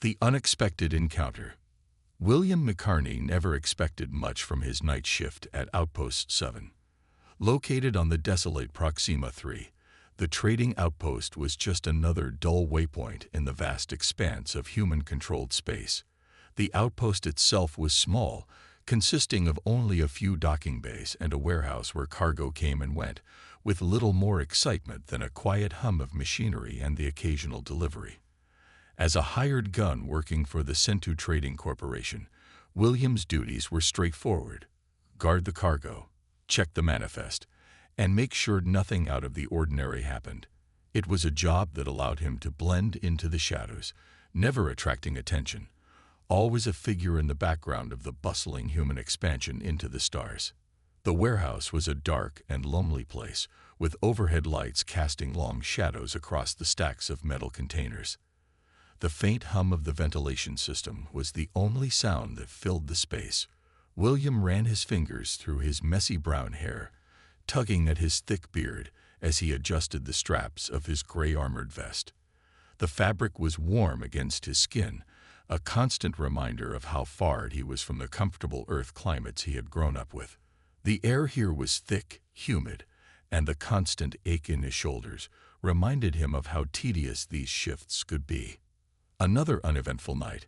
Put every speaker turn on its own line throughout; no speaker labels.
The unexpected encounter. William McCarney never expected much from his night shift at Outpost 7. Located on the desolate Proxima 3, the trading outpost was just another dull waypoint in the vast expanse of human-controlled space. The outpost itself was small, consisting of only a few docking bays and a warehouse where cargo came and went, with little more excitement than a quiet hum of machinery and the occasional delivery. As a hired gun working for the Centu Trading Corporation, William's duties were straightforward: guard the cargo, check the manifest, and make sure nothing out of the ordinary happened. It was a job that allowed him to blend into the shadows, never attracting attention, always a figure in the background of the bustling human expansion into the stars. The warehouse was a dark and lonely place, with overhead lights casting long shadows across the stacks of metal containers. The faint hum of the ventilation system was the only sound that filled the space. William ran his fingers through his messy brown hair, tugging at his thick beard as he adjusted the straps of his gray armored vest. The fabric was warm against his skin, a constant reminder of how far he was from the comfortable Earth climates he had grown up with. The air here was thick, humid, and the constant ache in his shoulders reminded him of how tedious these shifts could be. Another uneventful night,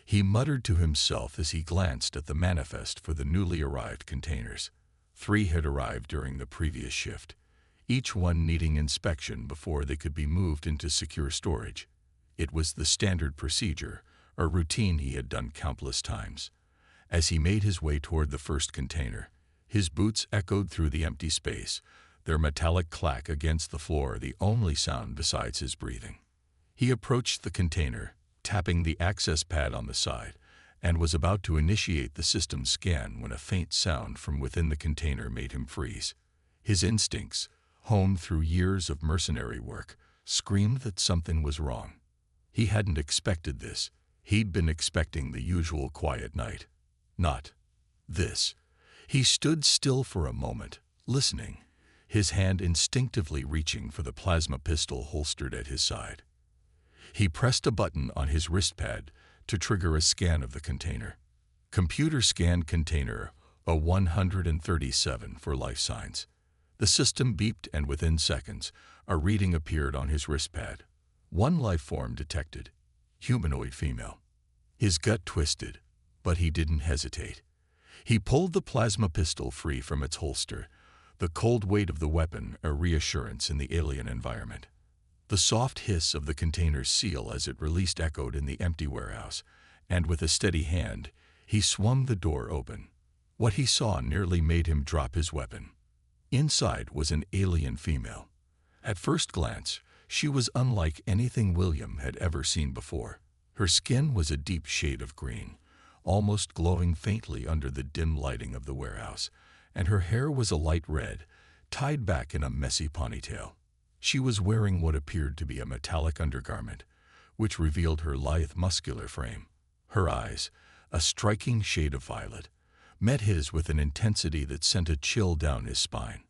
he muttered to himself as he glanced at the manifest for the newly arrived containers. 3 had arrived during the previous shift, each one needing inspection before they could be moved into secure storage. It was the standard procedure, a routine he had done countless times. As he made his way toward the first container, his boots echoed through the empty space, their metallic clack against the floor the only sound besides his breathing. He approached the container, tapping the access pad on the side, and was about to initiate the system scan when a faint sound from within the container made him freeze. His instincts, honed through years of mercenary work, screamed that something was wrong. He hadn't expected this. He'd been expecting the usual quiet night. Not this. He stood still for a moment, listening, his hand instinctively reaching for the plasma pistol holstered at his side. He pressed a button on his wristpad to trigger a scan of the container. Computer scan container A137 for life signs. The system beeped, and within seconds, a reading appeared on his wristpad. 1 life form detected. Humanoid female. His gut twisted, but he didn't hesitate. He pulled the plasma pistol free from its holster, the cold weight of the weapon a reassurance in the alien environment. The soft hiss of the container's seal as it released echoed in the empty warehouse, and with a steady hand, he swung the door open. What he saw nearly made him drop his weapon. Inside was an alien female. At first glance, she was unlike anything William had ever seen before. Her skin was a deep shade of green, almost glowing faintly under the dim lighting of the warehouse, and her hair was a light red, tied back in a messy ponytail. She was wearing what appeared to be a metallic undergarment, which revealed her lithe muscular frame. Her eyes, a striking shade of violet, met his with an intensity that sent a chill down his spine.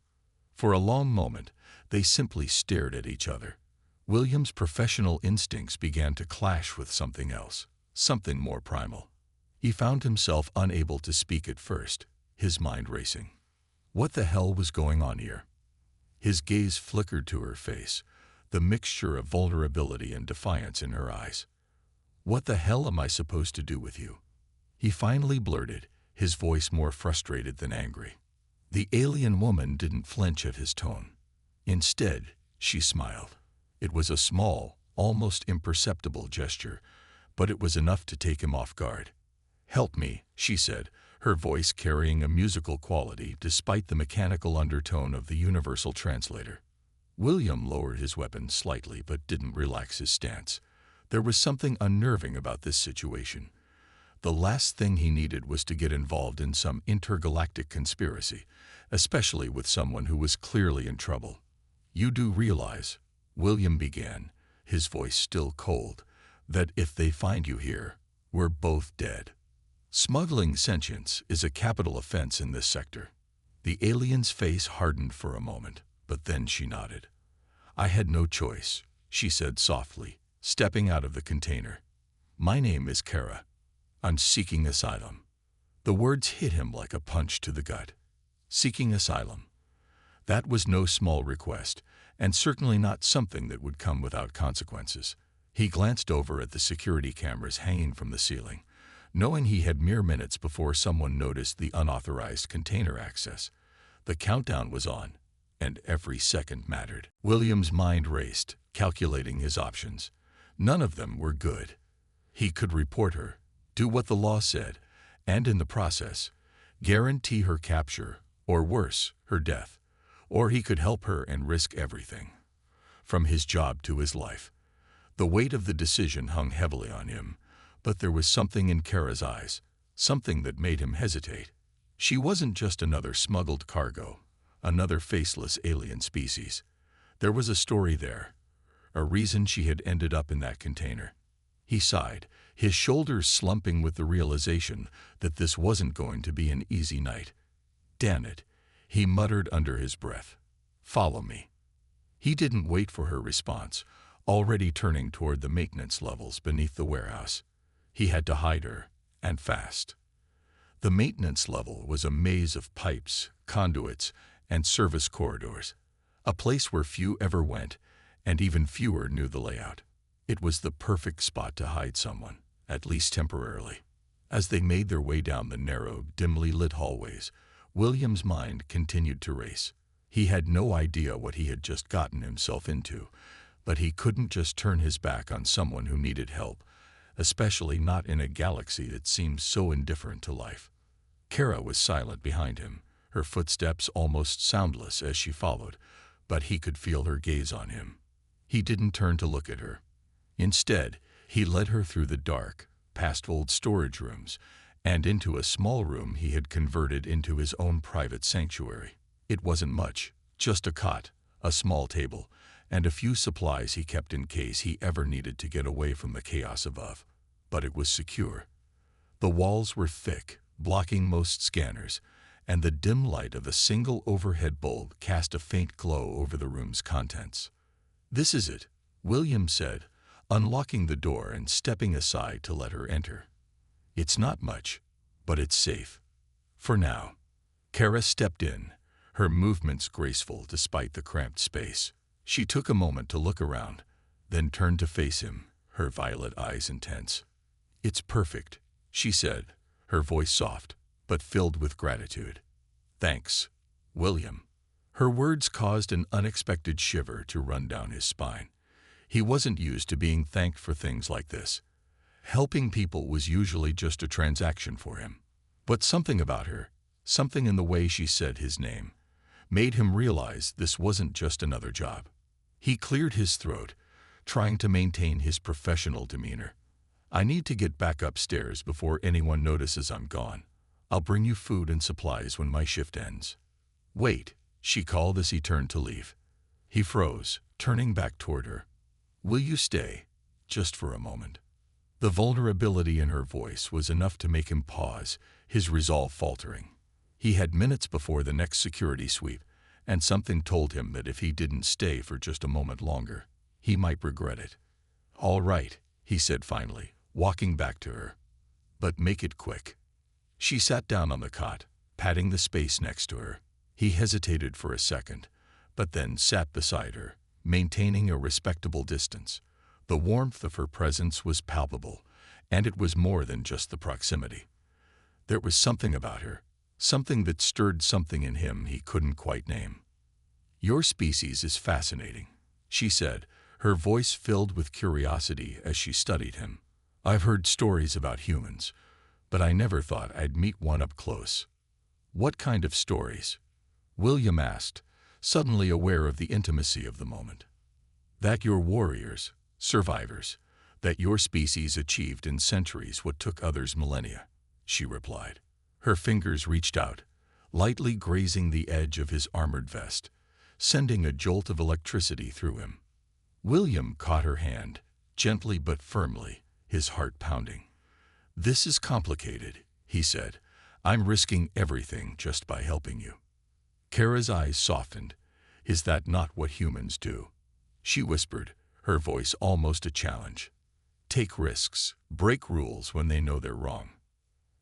For a long moment, they simply stared at each other. William's professional instincts began to clash with something else, something more primal. He found himself unable to speak at first, his mind racing. What the hell was going on here? His gaze flickered to her face, the mixture of vulnerability and defiance in her eyes. "What the hell am I supposed to do with you?" he finally blurted, his voice more frustrated than angry. The alien woman didn't flinch at his tone. Instead, she smiled. It was a small, almost imperceptible gesture, but it was enough to take him off guard. "Help me," she said, her voice carrying a musical quality despite the mechanical undertone of the universal translator. William lowered his weapon slightly but didn't relax his stance. There was something unnerving about this situation. The last thing he needed was to get involved in some intergalactic conspiracy, especially with someone who was clearly in trouble. "You do realize," William began, his voice still cold, "that if they find you here, we're both dead. Smuggling sentience is a capital offense in this sector." The alien's face hardened for a moment, but then she nodded. "I had no choice," she said softly, stepping out of the container. My name is Cara. I'm seeking asylum." The words hit him like a punch to the gut. Seeking asylum. That was no small request, and certainly not something that would come without consequences. He glanced over at the security cameras hanging from the ceiling, knowing he had mere minutes before someone noticed the unauthorized container access. The countdown was on, and every second mattered. William's mind raced, calculating his options. None of them were good. He could report her, do what the law said, and in the process, guarantee her capture, or worse, her death. Or he could help her and risk everything. From his job to his life. The weight of the decision hung heavily on him, but there was something in Cara's eyes, something that made him hesitate. She wasn't just another smuggled cargo, another faceless alien species. There was a story there, a reason she had ended up in that container. He sighed, his shoulders slumping with the realization that this wasn't going to be an easy night. "Damn it," he muttered under his breath. "Follow me." He didn't wait for her response, already turning toward the maintenance levels beneath the warehouse. He had to hide her, and fast. The maintenance level was a maze of pipes, conduits, and service corridors, a place where few ever went, and even fewer knew the layout. It was the perfect spot to hide someone, at least temporarily. As they made their way down the narrow, dimly lit hallways, William's mind continued to race. He had no idea what he had just gotten himself into, but he couldn't just turn his back on someone who needed help, especially not in a galaxy that seemed so indifferent to life. Cara was silent behind him, her footsteps almost soundless as she followed, but he could feel her gaze on him. He didn't turn to look at her. Instead, he led her through the dark, past old storage rooms, and into a small room he had converted into his own private sanctuary. It wasn't much, just a cot, a small table, and a few supplies he kept in case he ever needed to get away from the chaos above. But it was secure. The walls were thick, blocking most scanners, and the dim light of a single overhead bulb cast a faint glow over the room's contents. "This is it," William said, unlocking the door and stepping aside to let her enter. "It's not much, but it's safe. For now." Cara stepped in, her movements graceful despite the cramped space. She took a moment to look around, then turned to face him, her violet eyes intense. "It's perfect," she said, her voice soft, but filled with gratitude. "Thanks, William." Her words caused an unexpected shiver to run down his spine. He wasn't used to being thanked for things like this. Helping people was usually just a transaction for him. But something about her, something in the way she said his name, made him realize this wasn't just another job. He cleared his throat, trying to maintain his professional demeanor. "I need to get back upstairs before anyone notices I'm gone. I'll bring you food and supplies when my shift ends." "Wait," she called as he turned to leave. He froze, turning back toward her. "Will you stay, just for a moment?" The vulnerability in her voice was enough to make him pause, his resolve faltering. He had minutes before the next security sweep, and something told him that if he didn't stay for just a moment longer, he might regret it. "All right," he said finally, walking back to her. "But make it quick." She sat down on the cot, patting the space next to her. He hesitated for a second, but then sat beside her, maintaining a respectable distance. The warmth of her presence was palpable, and it was more than just the proximity. There was something about her, something that stirred something in him he couldn't quite name. "Your species is fascinating," she said, her voice filled with curiosity as she studied him. "I've heard stories about humans, but I never thought I'd meet one up close." "What kind of stories?" William asked, suddenly aware of the intimacy of the moment. "That you're warriors, survivors, that your species achieved in centuries what took others millennia," she replied. Her fingers reached out, lightly grazing the edge of his armored vest, sending a jolt of electricity through him. William caught her hand, gently but firmly, his heart pounding. "This is complicated," he said. "I'm risking everything just by helping you." Cara's eyes softened. "Is that not what humans do?" she whispered, her voice almost a challenge. take risks, break rules when they know they're wrong.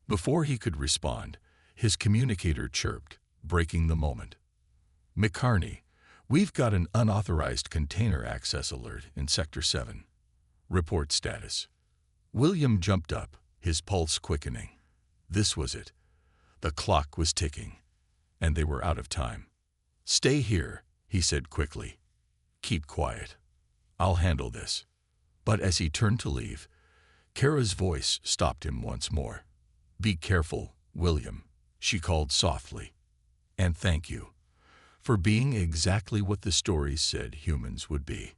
Before he could respond, his communicator chirped, breaking the moment. McCarney, we've got an unauthorized container access alert in Sector 7. Report status. William jumped up, his pulse quickening. This was it. The clock was ticking, and they were out of time. Stay here, he said quickly. Keep quiet. I'll handle this. But as he turned to leave, Cara's voice stopped him once more. Be careful, William, she called softly. And thank you for being exactly what the stories said humans would be.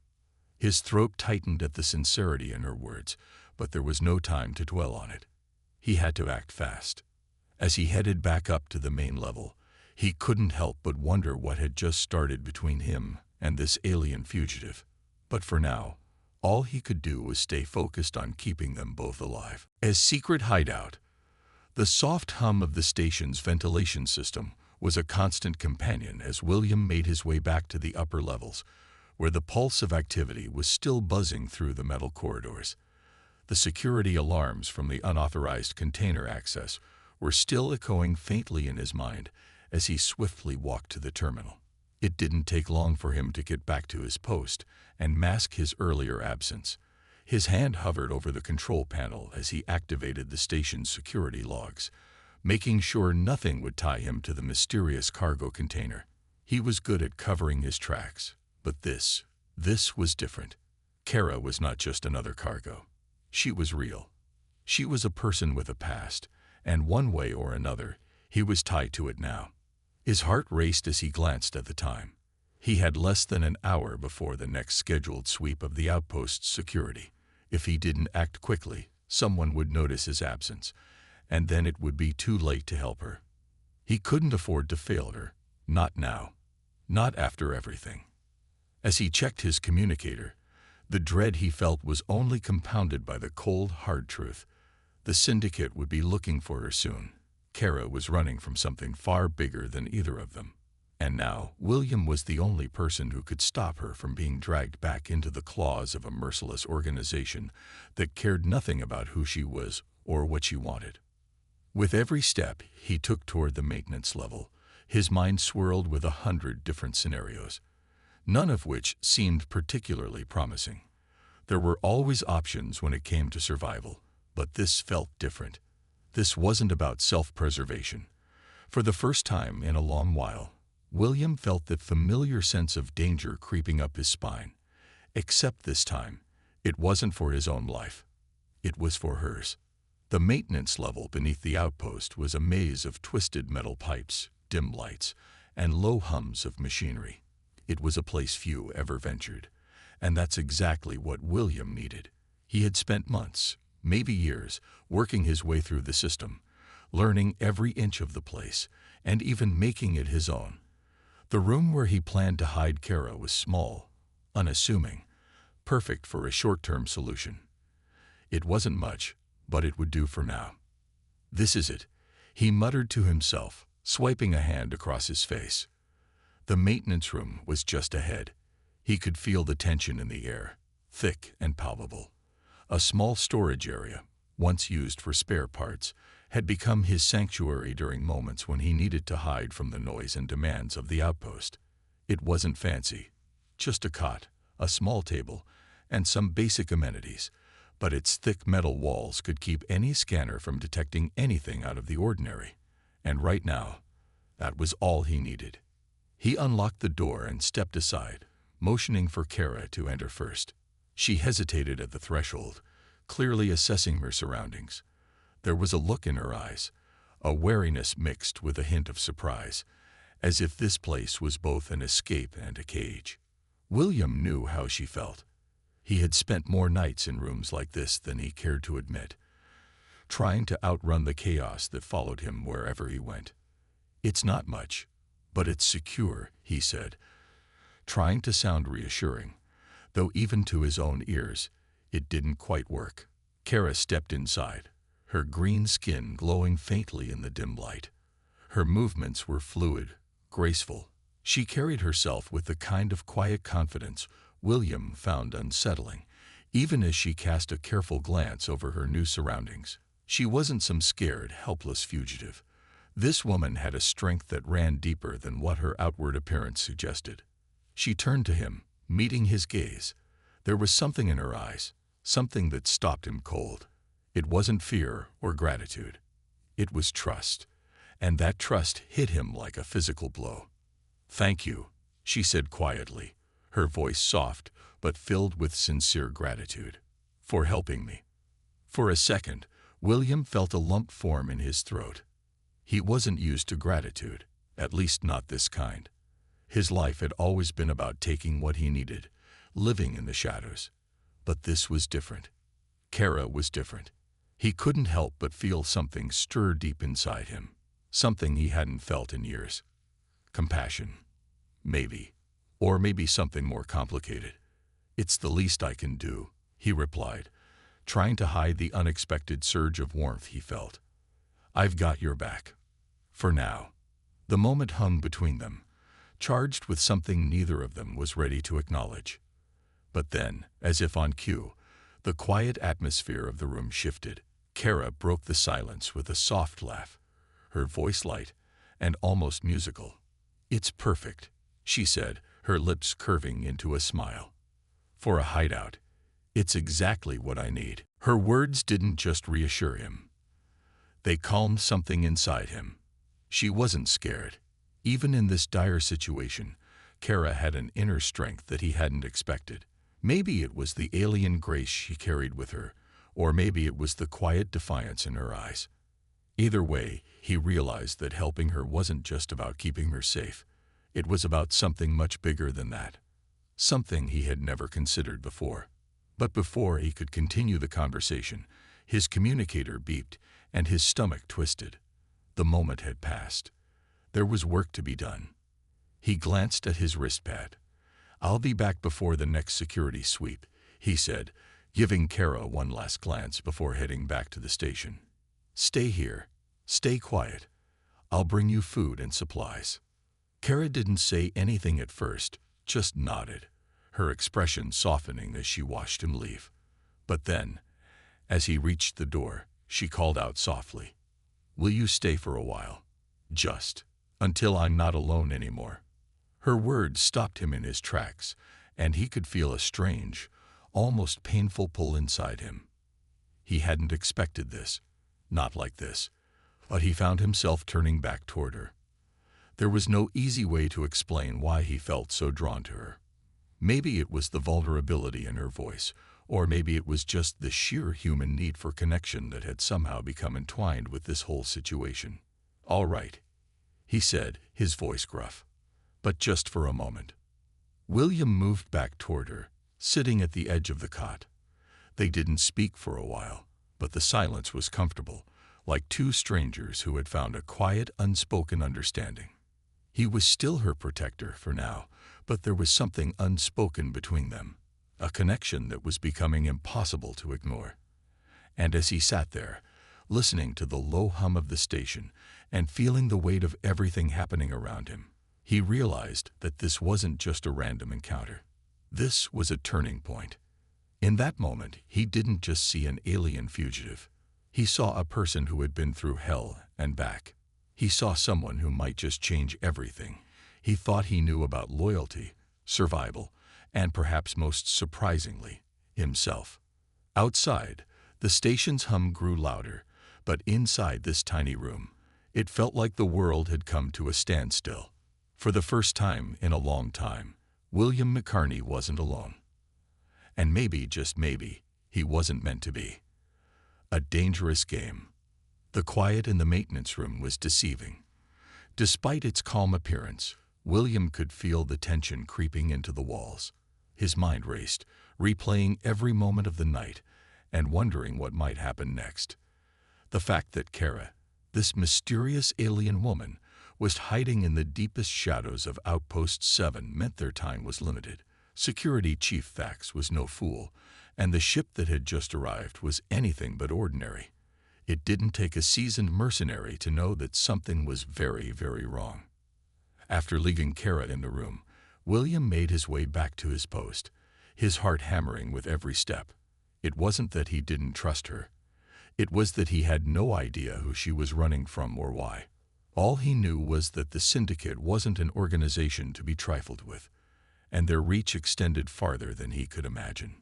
His throat tightened at the sincerity in her words, but there was no time to dwell on it. He had to act fast. As he headed back up to the main level, he couldn't help but wonder what had just started between him and this alien fugitive. But for now, all he could do was stay focused on keeping them both alive. As secret hideout, the soft hum of the station's ventilation system was a constant companion as William made his way back to the upper levels, where the pulse of activity was still buzzing through the metal corridors. The security alarms from the unauthorized container access were still echoing faintly in his mind as he swiftly walked to the terminal. It didn't take long for him to get back to his post and mask his earlier absence. His hand hovered over the control panel as he activated the station's security logs, making sure nothing would tie him to the mysterious cargo container. He was good at covering his tracks, but this was different. Cara was not just another cargo. She was real. She was a person with a past, and one way or another, he was tied to it now. His heart raced as he glanced at the time. He had less than an hour before the next scheduled sweep of the Outpost's security. If he didn't act quickly, someone would notice his absence, and then it would be too late to help her. He couldn't afford to fail her. Not now. Not after everything. As he checked his communicator, the dread he felt was only compounded by the cold, hard truth. The Syndicate would be looking for her soon. Cara was running from something far bigger than either of them. And now, William was the only person who could stop her from being dragged back into the claws of a merciless organization that cared nothing about who she was or what she wanted. With every step he took toward the maintenance level, his mind swirled with 100 different scenarios, none of which seemed particularly promising. There were always options when it came to survival, but this felt different. This wasn't about self-preservation. For the first time in a long while, William felt that familiar sense of danger creeping up his spine. Except this time, it wasn't for his own life. It was for hers. The maintenance level beneath the outpost was a maze of twisted metal pipes, dim lights, and low hums of machinery. It was a place few ever ventured, and that's exactly what William needed. He had spent months, maybe years, working his way through the system, learning every inch of the place, and even making it his own. The room where he planned to hide Cara was small, unassuming, perfect for a short-term solution. It wasn't much, but it would do for now. This is it, he muttered to himself, swiping a hand across his face. The maintenance room was just ahead. He could feel the tension in the air, thick and palpable. A small storage area, once used for spare parts, had become his sanctuary during moments when he needed to hide from the noise and demands of the outpost. It wasn't fancy, just a cot, a small table, and some basic amenities, but its thick metal walls could keep any scanner from detecting anything out of the ordinary. And right now, that was all he needed. He unlocked the door and stepped aside, motioning for Cara to enter first. She hesitated at the threshold, clearly assessing her surroundings. There was a look in her eyes, a wariness mixed with a hint of surprise, as if this place was both an escape and a cage. William knew how she felt. He had spent more nights in rooms like this than he cared to admit, trying to outrun the chaos that followed him wherever he went. It's not much, but it's secure, he said, trying to sound reassuring, though even to his own ears, it didn't quite work. Cara stepped inside, her green skin glowing faintly in the dim light. Her movements were fluid, graceful. She carried herself with the kind of quiet confidence William found unsettling, even as she cast a careful glance over her new surroundings. She wasn't some scared, helpless fugitive. This woman had a strength that ran deeper than what her outward appearance suggested. She turned to him, meeting his gaze. There was something in her eyes, something that stopped him cold. It wasn't fear or gratitude. It was trust, and that trust hit him like a physical blow. "Thank you," she said quietly, her voice soft but filled with sincere gratitude, "for helping me." For a second, William felt a lump form in his throat. He wasn't used to gratitude, at least not this kind. His life had always been about taking what he needed, living in the shadows. But this was different. Cara was different. He couldn't help but feel something stir deep inside him, something he hadn't felt in years. Compassion. Maybe. Or maybe something more complicated. "It's the least I can do," he replied, trying to hide the unexpected surge of warmth he felt. "I've got your back. For now." The moment hung between them, charged with something neither of them was ready to acknowledge. But then, as if on cue, the quiet atmosphere of the room shifted. Cara broke the silence with a soft laugh, her voice light and almost musical. "It's perfect," she said, her lips curving into a smile. "For a hideout, it's exactly what I need." Her words didn't just reassure him. They calmed something inside him. She wasn't scared. Even in this dire situation, Cara had an inner strength that he hadn't expected. Maybe it was the alien grace she carried with her, or maybe it was the quiet defiance in her eyes. Either way, he realized that helping her wasn't just about keeping her safe. It was about something much bigger than that. Something he had never considered before. But before he could continue the conversation, his communicator beeped and his stomach twisted. The moment had passed. There was work to be done. He glanced at his wristpad. "I'll be back before the next security sweep," he said, giving Cara one last glance before heading back to the station. "Stay here. Stay quiet. I'll bring you food and supplies." Cara didn't say anything at first, just nodded, her expression softening as she watched him leave. But then, as he reached the door, she called out softly, "Will you stay for a while? Just until I'm not alone anymore." Her words stopped him in his tracks, and he could feel a strange, almost painful pull inside him. He hadn't expected this, not like this, but he found himself turning back toward her. There was no easy way to explain why he felt so drawn to her. Maybe it was the vulnerability in her voice, or maybe it was just the sheer human need for connection that had somehow become entwined with this whole situation. "All right," he said, his voice gruff. "But just for a moment." William moved back toward her, sitting at the edge of the cot. They didn't speak for a while, but the silence was comfortable, like two strangers who had found a quiet, unspoken understanding. He was still her protector for now, but there was something unspoken between them, a connection that was becoming impossible to ignore. And as he sat there, listening to the low hum of the station and feeling the weight of everything happening around him, he realized that this wasn't just a random encounter. This was a turning point. In that moment, he didn't just see an alien fugitive. He saw a person who had been through hell and back. He saw someone who might just change everything he thought he knew about loyalty, survival, and perhaps most surprisingly, himself. Outside, the station's hum grew louder, but inside this tiny room, it felt like the world had come to a standstill. For the first time in a long time, William McCarney wasn't alone. And maybe, just maybe, he wasn't meant to be. A dangerous game. The quiet in the maintenance room was deceiving. Despite its calm appearance, William could feel the tension creeping into the walls. His mind raced, replaying every moment of the night and wondering what might happen next. The fact that Cara, this mysterious alien woman, was hiding in the deepest shadows of Outpost 7 meant their time was limited. Security Chief Fax was no fool, and the ship that had just arrived was anything but ordinary. It didn't take a seasoned mercenary to know that something was very, very wrong. After leaving Cara in the room, William made his way back to his post, his heart hammering with every step. It wasn't that he didn't trust her. It was that he had no idea who she was running from or why. All he knew was that the Syndicate wasn't an organization to be trifled with, and their reach extended farther than he could imagine.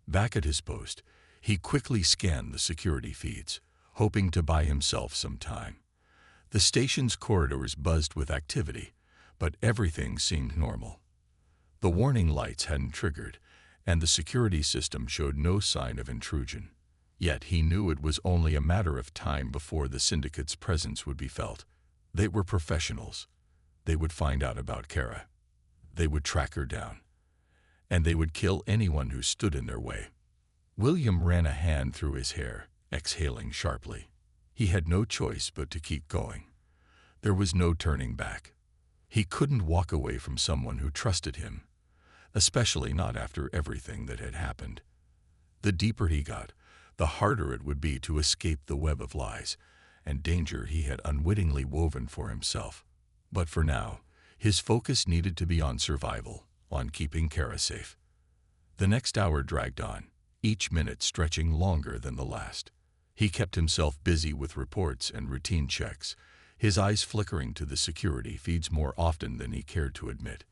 Back at his post, he quickly scanned the security feeds, hoping to buy himself some time. The station's corridors buzzed with activity, but everything seemed normal. The warning lights hadn't triggered, and the security system showed no sign of intrusion. Yet he knew it was only a matter of time before the Syndicate's presence would be felt. They were professionals. They would find out about Cara. They would track her down. And they would kill anyone who stood in their way. William ran a hand through his hair, exhaling sharply. He had no choice but to keep going. There was no turning back. He couldn't walk away from someone who trusted him, especially not after everything that had happened. The deeper he got, the harder it would be to escape the web of lies and danger he had unwittingly woven for himself. But for now, his focus needed to be on survival, on keeping Cara safe. The next hour dragged on, each minute stretching longer than the last. He kept himself busy with reports and routine checks, his eyes flickering to the security feeds more often than he cared to admit.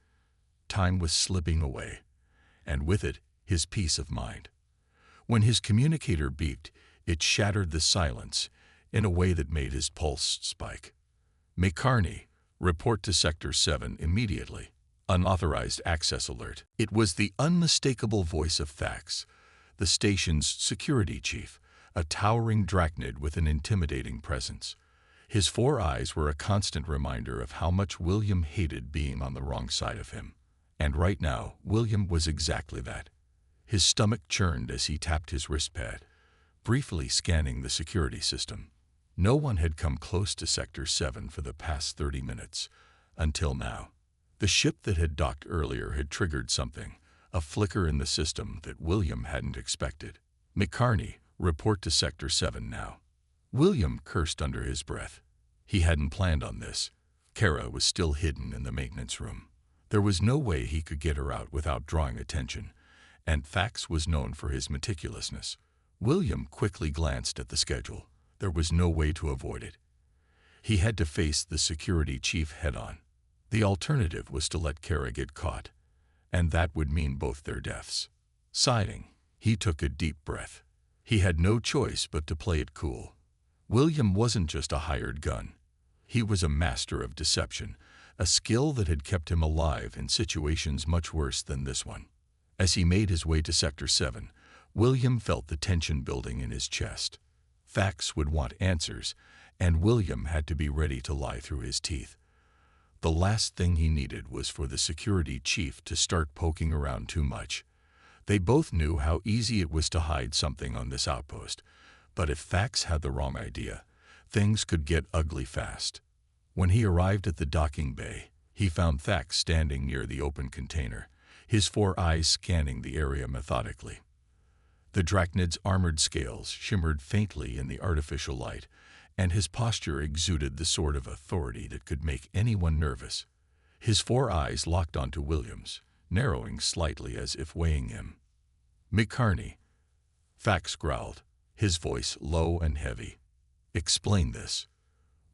Time was slipping away, and with it, his peace of mind. When his communicator beeped, it shattered the silence in a way that made his pulse spike. McCarney, report to Sector 7 immediately. Unauthorized access alert. It was the unmistakable voice of Thax, the station's security chief, a towering drachnid with an intimidating presence. His 4 eyes were a constant reminder of how much William hated being on the wrong side of him. And right now, William was exactly that. His stomach churned as he tapped his wristpad, briefly scanning the security system. No one had come close to Sector 7 for the past 30 minutes, until now. The ship that had docked earlier had triggered something, a flicker in the system that William hadn't expected. McCarney, report to Sector 7 now. William cursed under his breath. He hadn't planned on this. Cara was still hidden in the maintenance room. There was no way he could get her out without drawing attention, and Thax was known for his meticulousness. William quickly glanced at the schedule. There was no way to avoid it. He had to face the security chief head-on. The alternative was to let Cara get caught, and that would mean both their deaths. Sighing, he took a deep breath. He had no choice but to play it cool. William wasn't just a hired gun. He was a master of deception, a skill that had kept him alive in situations much worse than this one. As he made his way to Sector 7, William felt the tension building in his chest. Thax would want answers, and William had to be ready to lie through his teeth. The last thing he needed was for the security chief to start poking around too much. They both knew how easy it was to hide something on this outpost, but if Thax had the wrong idea, things could get ugly fast. When he arrived at the docking bay, he found Thax standing near the open container, his 4 eyes scanning the area methodically. The drachnid's armored scales shimmered faintly in the artificial light, and his posture exuded the sort of authority that could make anyone nervous. His 4 eyes locked onto William's, narrowing slightly as if weighing him. McCarney, Thax growled, his voice low and heavy. Explain this.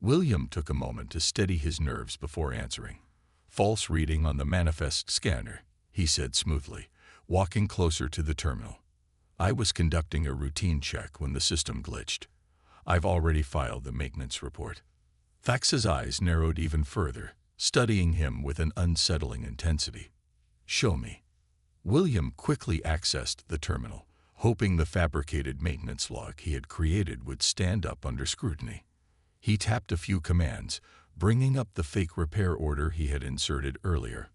William took a moment to steady his nerves before answering. False reading on the manifest scanner, he said smoothly, walking closer to the terminal. I was conducting a routine check when the system glitched. I've already filed the maintenance report. Thax's eyes narrowed even further, studying him with an unsettling intensity. Show me. William quickly accessed the terminal, hoping the fabricated maintenance log he had created would stand up under scrutiny. He tapped a few commands, bringing up the fake repair order he had inserted earlier.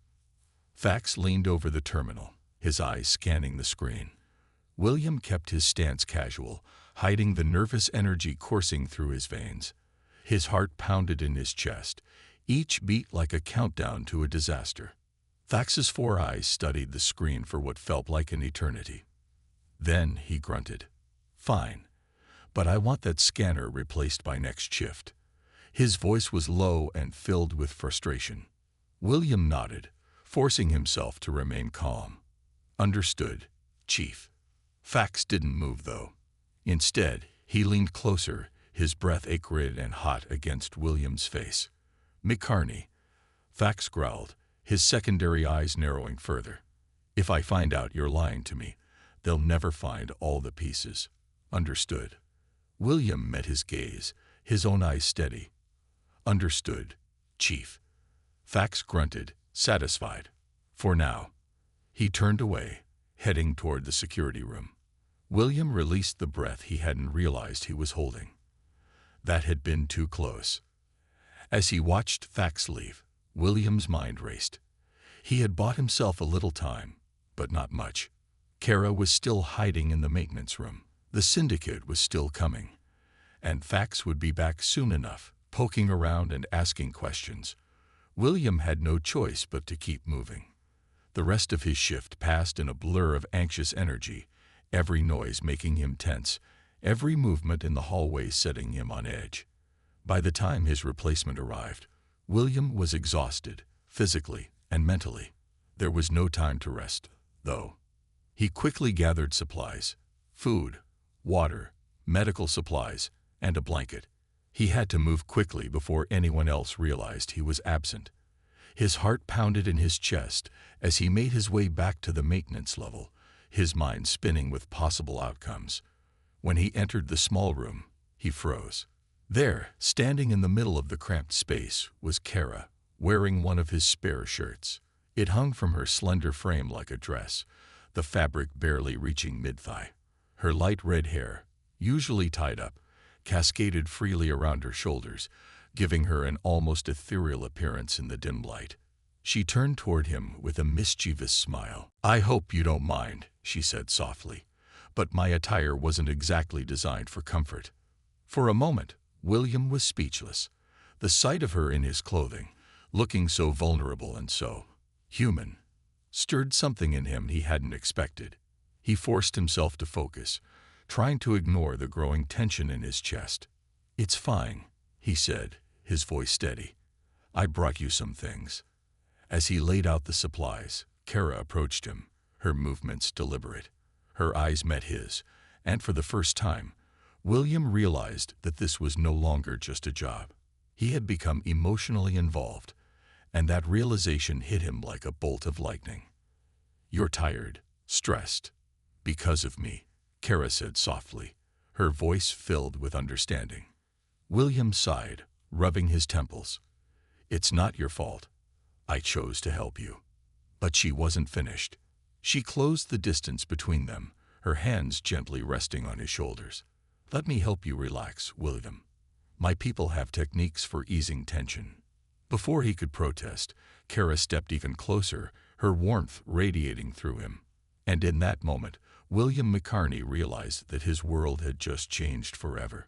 Thax leaned over the terminal, his eyes scanning the screen. William kept his stance casual, hiding the nervous energy coursing through his veins. His heart pounded in his chest, each beat like a countdown to a disaster. Thax's 4 eyes studied the screen for what felt like an eternity. Then he grunted. Fine, but I want that scanner replaced by next shift. His voice was low and filled with frustration. William nodded, forcing himself to remain calm. Understood, Chief. Fax didn't move, though. Instead, he leaned closer, his breath acrid and hot against William's face. "McCarney," Fax growled, his secondary eyes narrowing further. "If I find out you're lying to me, they'll never find all the pieces. Understood?" William met his gaze, his own eyes steady. "Understood, Chief." Fax grunted, satisfied. "For now." He turned away, heading toward the security room. William released the breath he hadn't realized he was holding. That had been too close. As he watched Fax leave, William's mind raced. He had bought himself a little time, but not much. Cara was still hiding in the maintenance room. The Syndicate was still coming. And Fax would be back soon enough, poking around and asking questions. William had no choice but to keep moving. The rest of his shift passed in a blur of anxious energy, every noise making him tense, every movement in the hallway setting him on edge. By the time his replacement arrived, William was exhausted, physically and mentally. There was no time to rest, though. He quickly gathered supplies: food, water, medical supplies, and a blanket. He had to move quickly before anyone else realized he was absent. His heart pounded in his chest as he made his way back to the maintenance level, his mind spinning with possible outcomes. When he entered the small room, he froze. There, standing in the middle of the cramped space, was Cara, wearing one of his spare shirts. It hung from her slender frame like a dress, the fabric barely reaching mid-thigh. Her light red hair, usually tied up, cascaded freely around her shoulders, giving her an almost ethereal appearance in the dim light. She turned toward him with a mischievous smile. "I hope you don't mind," she said softly, "but my attire wasn't exactly designed for comfort." For a moment, William was speechless. The sight of her in his clothing, looking so vulnerable and so human, stirred something in him he hadn't expected. He forced himself to focus, trying to ignore the growing tension in his chest. "It's fine," he said, his voice steady. "I brought you some things." As he laid out the supplies, Cara approached him, her movements deliberate. Her eyes met his, and for the first time, William realized that this was no longer just a job. He had become emotionally involved, and that realization hit him like a bolt of lightning. "You're tired, stressed, because of me," Cara said softly, her voice filled with understanding. William sighed, rubbing his temples. "It's not your fault. I chose to help you." But she wasn't finished. She closed the distance between them, her hands gently resting on his shoulders. "Let me help you relax, William. My people have techniques for easing tension." Before he could protest, Cara stepped even closer, her warmth radiating through him. And in that moment, William McCarney realized that his world had just changed forever.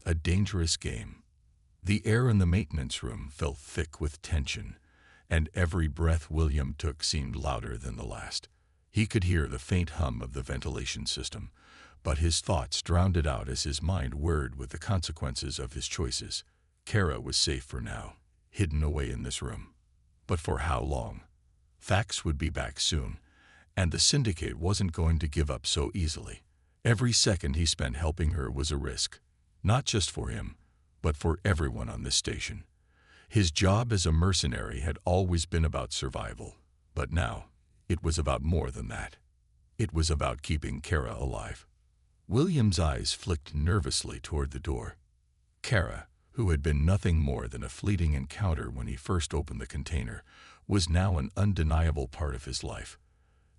A dangerous game. The air in the maintenance room felt thick with tension, and every breath William took seemed louder than the last. He could hear the faint hum of the ventilation system, but his thoughts drowned it out as his mind whirred with the consequences of his choices. Cara was safe for now, hidden away in this room. But for how long? Fax would be back soon, and the Syndicate wasn't going to give up so easily. Every second he spent helping her was a risk, not just for him, but for everyone on this station. His job as a mercenary had always been about survival, but now it was about more than that. It was about keeping Cara alive. William's eyes flicked nervously toward the door. Cara, who had been nothing more than a fleeting encounter when he first opened the container, was now an undeniable part of his life.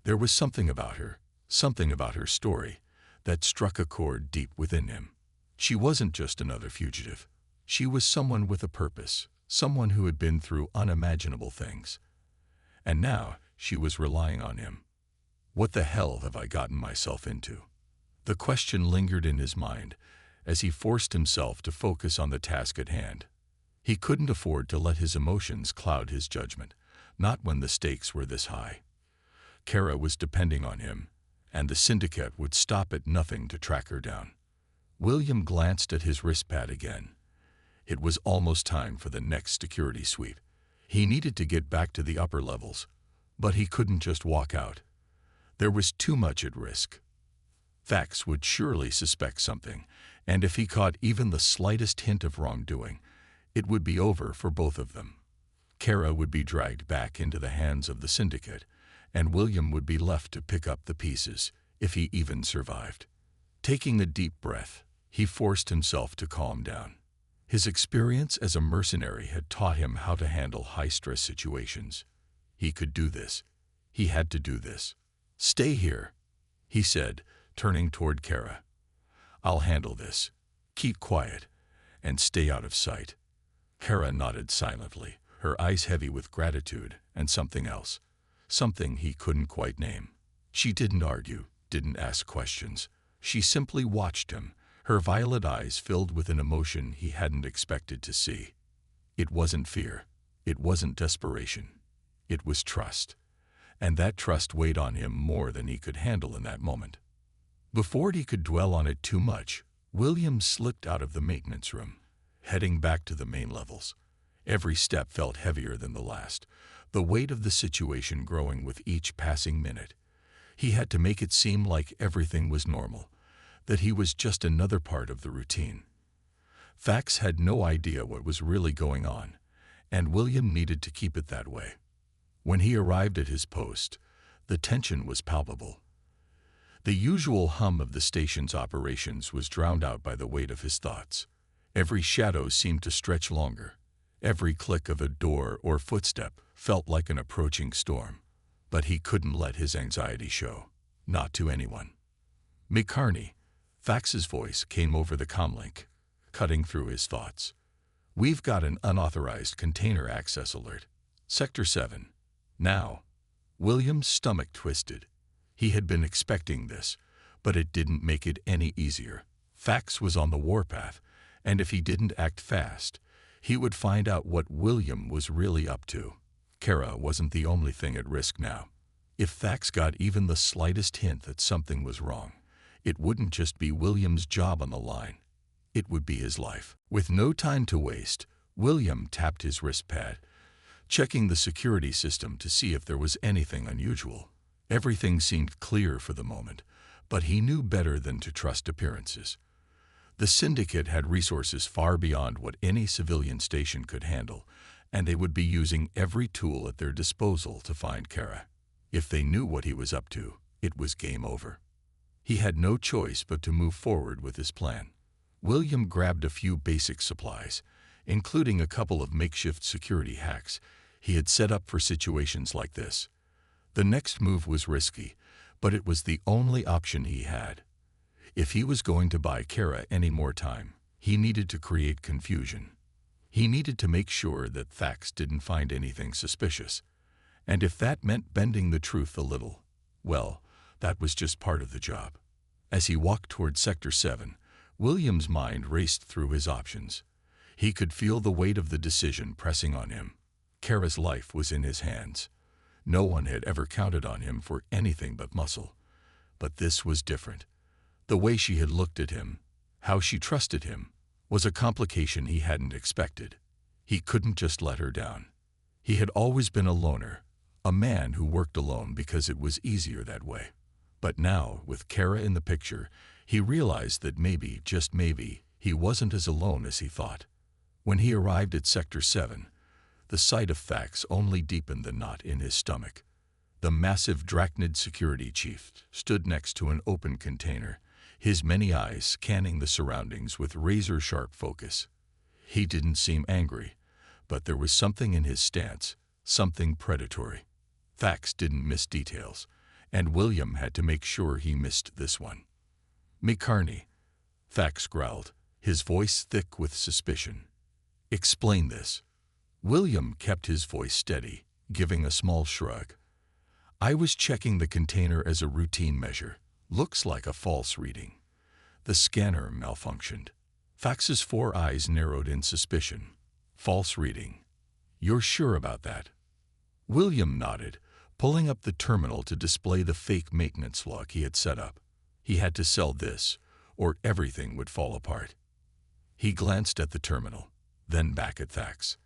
There was something about her story, that struck a chord deep within him. She wasn't just another fugitive. She was someone with a purpose, someone who had been through unimaginable things. And now she was relying on him. What the hell have I gotten myself into? The question lingered in his mind as he forced himself to focus on the task at hand. He couldn't afford to let his emotions cloud his judgment, not when the stakes were this high. Cara was depending on him, and the Syndicate would stop at nothing to track her down. William glanced at his wristpad again. It was almost time for the next security sweep. He needed to get back to the upper levels, but he couldn't just walk out. There was too much at risk. Fax would surely suspect something, and if he caught even the slightest hint of wrongdoing, it would be over for both of them. Cara would be dragged back into the hands of the Syndicate, and William would be left to pick up the pieces, if he even survived. Taking a deep breath, he forced himself to calm down. His experience as a mercenary had taught him how to handle high-stress situations. He could do this. He had to do this. "Stay here," he said, turning toward Cara. "I'll handle this. Keep quiet, and stay out of sight." Cara nodded silently, her eyes heavy with gratitude and something else, something he couldn't quite name. She didn't argue, didn't ask questions. She simply watched him, her violet eyes filled with an emotion he hadn't expected to see. It wasn't fear. It wasn't desperation. It was trust. And that trust weighed on him more than he could handle in that moment. Before he could dwell on it too much, William slipped out of the maintenance room, heading back to the main levels. Every step felt heavier than the last, the weight of the situation growing with each passing minute. He had to make it seem like everything was normal, that he was just another part of the routine. Fax had no idea what was really going on, and William needed to keep it that way. When he arrived at his post, the tension was palpable. The usual hum of the station's operations was drowned out by the weight of his thoughts. Every shadow seemed to stretch longer. Every click of a door or footstep felt like an approaching storm. But he couldn't let his anxiety show, not to anyone. "McCarney," Fax's voice came over the comlink, cutting through his thoughts. "We've got an unauthorized container access alert. Sector 7. Now." William's stomach twisted. He had been expecting this, but it didn't make it any easier. Fax was on the warpath, and if he didn't act fast, he would find out what William was really up to. Cara wasn't the only thing at risk now. If Fax got even the slightest hint that something was wrong, it wouldn't just be William's job on the line. It would be his life. With no time to waste, William tapped his wrist pad, checking the security system to see if there was anything unusual. Everything seemed clear for the moment, but he knew better than to trust appearances. The Syndicate had resources far beyond what any civilian station could handle, and they would be using every tool at their disposal to find Cara. If they knew what he was up to, it was game over. He had no choice but to move forward with his plan. William grabbed a few basic supplies, including a couple of makeshift security hacks he had set up for situations like this. The next move was risky, but it was the only option he had. If he was going to buy Cara any more time, he needed to create confusion. He needed to make sure that Fax didn't find anything suspicious. And if that meant bending the truth a little, well, that was just part of the job. As he walked toward Sector 7, William's mind raced through his options. He could feel the weight of the decision pressing on him. Cara's life was in his hands. No one had ever counted on him for anything but muscle. But this was different. The way she had looked at him, how she trusted him, was a complication he hadn't expected. He couldn't just let her down. He had always been a loner, a man who worked alone because it was easier that way. But now, with Cara in the picture, he realized that maybe, just maybe, he wasn't as alone as he thought. When he arrived at Sector 7, the sight of Fax only deepened the knot in his stomach. The massive Drachnid security chief stood next to an open container, his many eyes scanning the surroundings with razor-sharp focus. He didn't seem angry, but there was something in his stance, something predatory. Fax didn't miss details, and William had to make sure he missed this one. "McCarney," Fax growled, his voice thick with suspicion. "Explain this." William kept his voice steady, giving a small shrug. "I was checking the container as a routine measure. Looks like a false reading. The scanner malfunctioned." Fax's 4 eyes narrowed in suspicion. "False reading. You're sure about that?" William nodded, pulling up the terminal to display the fake maintenance log he had set up. He had to sell this, or everything would fall apart. He glanced at the terminal, then back at Fax.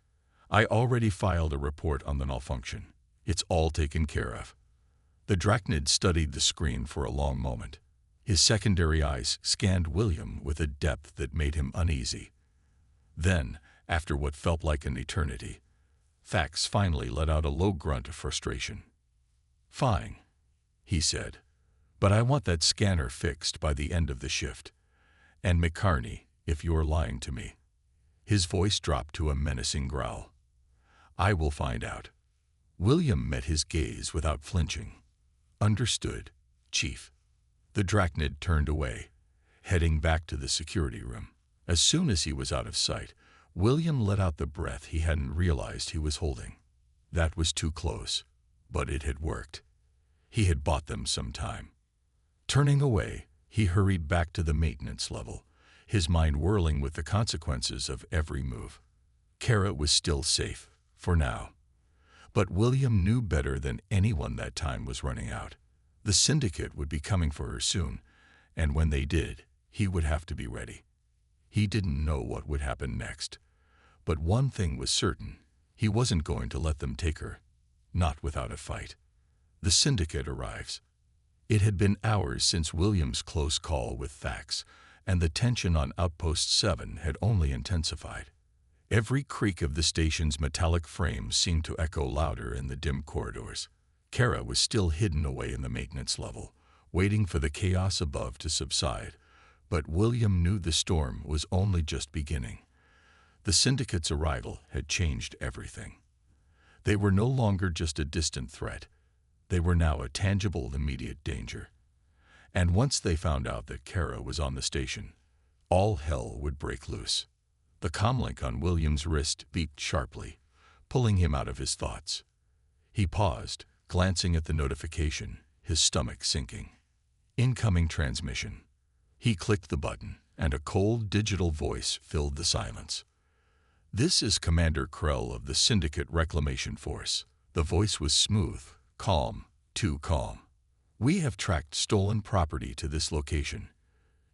"I already filed a report on the malfunction. It's all taken care of." The Drachnid studied the screen for a long moment. His secondary eyes scanned William with a depth that made him uneasy. Then, after what felt like an eternity, Thax finally let out a low grunt of frustration. "Fine," he said, "but I want that scanner fixed by the end of the shift. And McCarney, if you're lying to me." His voice dropped to a menacing growl. "I will find out." William met his gaze without flinching. "Understood, Chief." The Drachnid turned away, heading back to the security room. As soon as he was out of sight, William let out the breath he hadn't realized he was holding. That was too close, but it had worked. He had bought them some time. Turning away, he hurried back to the maintenance level, his mind whirling with the consequences of every move. Cara was still safe, for now. But William knew better than anyone that time was running out. The Syndicate would be coming for her soon, and when they did, he would have to be ready. He didn't know what would happen next. But one thing was certain, he wasn't going to let them take her, not without a fight. The Syndicate arrives. It had been hours since William's close call with Thax, and the tension on Outpost 7 had only intensified. Every creak of the station's metallic frames seemed to echo louder in the dim corridors. Cara was still hidden away in the maintenance level, waiting for the chaos above to subside, but William knew the storm was only just beginning. The Syndicate's arrival had changed everything. They were no longer just a distant threat. They were now a tangible, immediate danger. And once they found out that Cara was on the station, all hell would break loose. The comlink on William's wrist beeped sharply, pulling him out of his thoughts. He paused, glancing at the notification, his stomach sinking. Incoming transmission. He clicked the button, and a cold digital voice filled the silence. "This is Commander Krell of the Syndicate Reclamation Force." The voice was smooth, calm, too calm. "We have tracked stolen property to this location.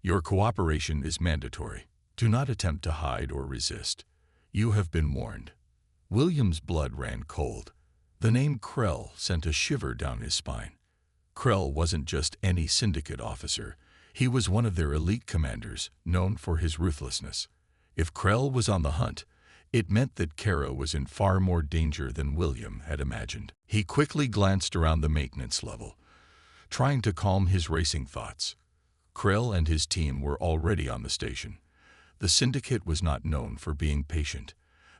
Your cooperation is mandatory. Do not attempt to hide or resist. You have been warned." William's blood ran cold. The name Krell sent a shiver down his spine. Krell wasn't just any Syndicate officer. He was one of their elite commanders, known for his ruthlessness. If Krell was on the hunt, it meant that Cara was in far more danger than William had imagined. He quickly glanced around the maintenance level, trying to calm his racing thoughts. Krell and his team were already on the station. The Syndicate was not known for being patient.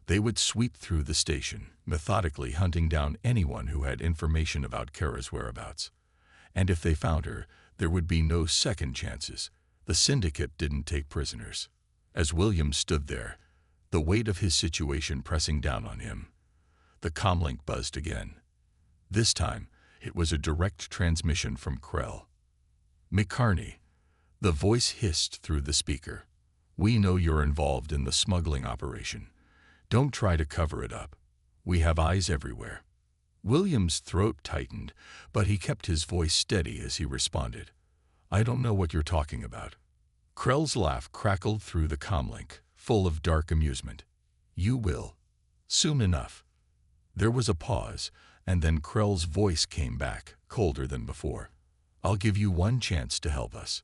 They would sweep through the station, methodically hunting down anyone who had information about Cara's whereabouts. And if they found her, there would be no second chances. The Syndicate didn't take prisoners. As William stood there, the weight of his situation pressing down on him, the comlink buzzed again. This time, it was a direct transmission from Krell. "McCarney," the voice hissed through the speaker. "We know you're involved in the smuggling operation. Don't try to cover it up. We have eyes everywhere." William's throat tightened, but he kept his voice steady as he responded. "I don't know what you're talking about." Krell's laugh crackled through the comlink, full of dark amusement. "You will. Soon enough." There was a pause, and then Krell's voice came back, colder than before. "I'll give you one chance to help us.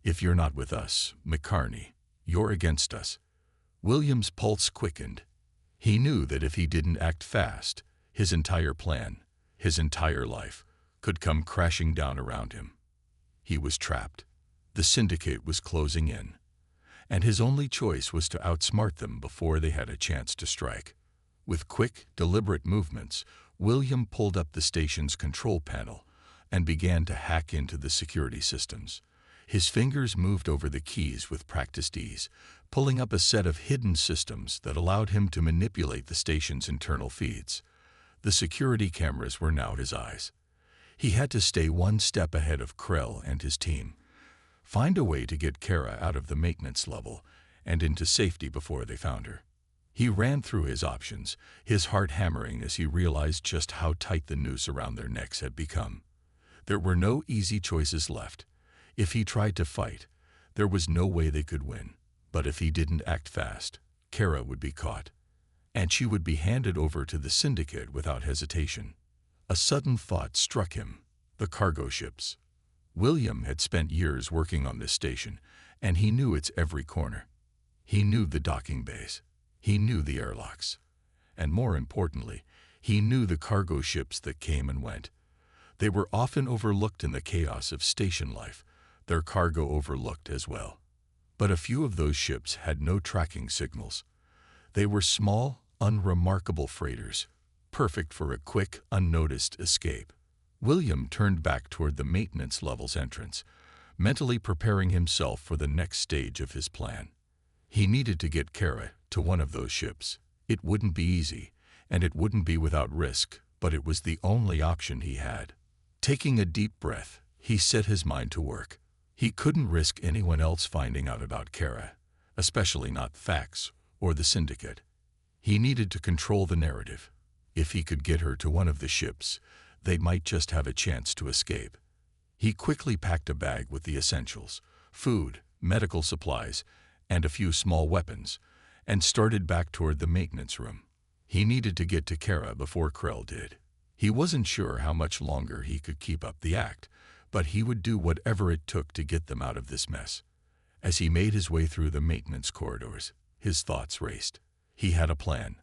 If you're not with us, McCarney, you're against us." William's pulse quickened. He knew that if he didn't act fast, his entire plan, his entire life, could come crashing down around him. He was trapped. The Syndicate was closing in, and his only choice was to outsmart them before they had a chance to strike. With quick, deliberate movements, William pulled up the station's control panel and began to hack into the security systems. His fingers moved over the keys with practiced ease, pulling up a set of hidden systems that allowed him to manipulate the station's internal feeds. The security cameras were now his eyes. He had to stay one step ahead of Krell and his team, find a way to get Cara out of the maintenance level and into safety before they found her. He ran through his options, his heart hammering as he realized just how tight the noose around their necks had become. There were no easy choices left. If he tried to fight, there was no way they could win. But if he didn't act fast, Cara would be caught, and she would be handed over to the Syndicate without hesitation. A sudden thought struck him: the cargo ships. William had spent years working on this station, and he knew its every corner. He knew the docking bays. He knew the airlocks. And more importantly, he knew the cargo ships that came and went. They were often overlooked in the chaos of station life, their cargo overlooked as well. But a few of those ships had no tracking signals. They were small, unremarkable freighters, perfect for a quick, unnoticed escape. William turned back toward the maintenance levels entrance, mentally preparing himself for the next stage of his plan. He needed to get Cara to one of those ships. It wouldn't be easy, and it wouldn't be without risk, but it was the only option he had. Taking a deep breath, he set his mind to work. He couldn't risk anyone else finding out about Cara, especially not Fax or the Syndicate. He needed to control the narrative. If he could get her to one of the ships, they might just have a chance to escape. He quickly packed a bag with the essentials, food, medical supplies, and a few small weapons, and started back toward the maintenance room. He needed to get to Cara before Krell did. He wasn't sure how much longer he could keep up the act, but he would do whatever it took to get them out of this mess. As he made his way through the maintenance corridors, his thoughts raced. He had a plan,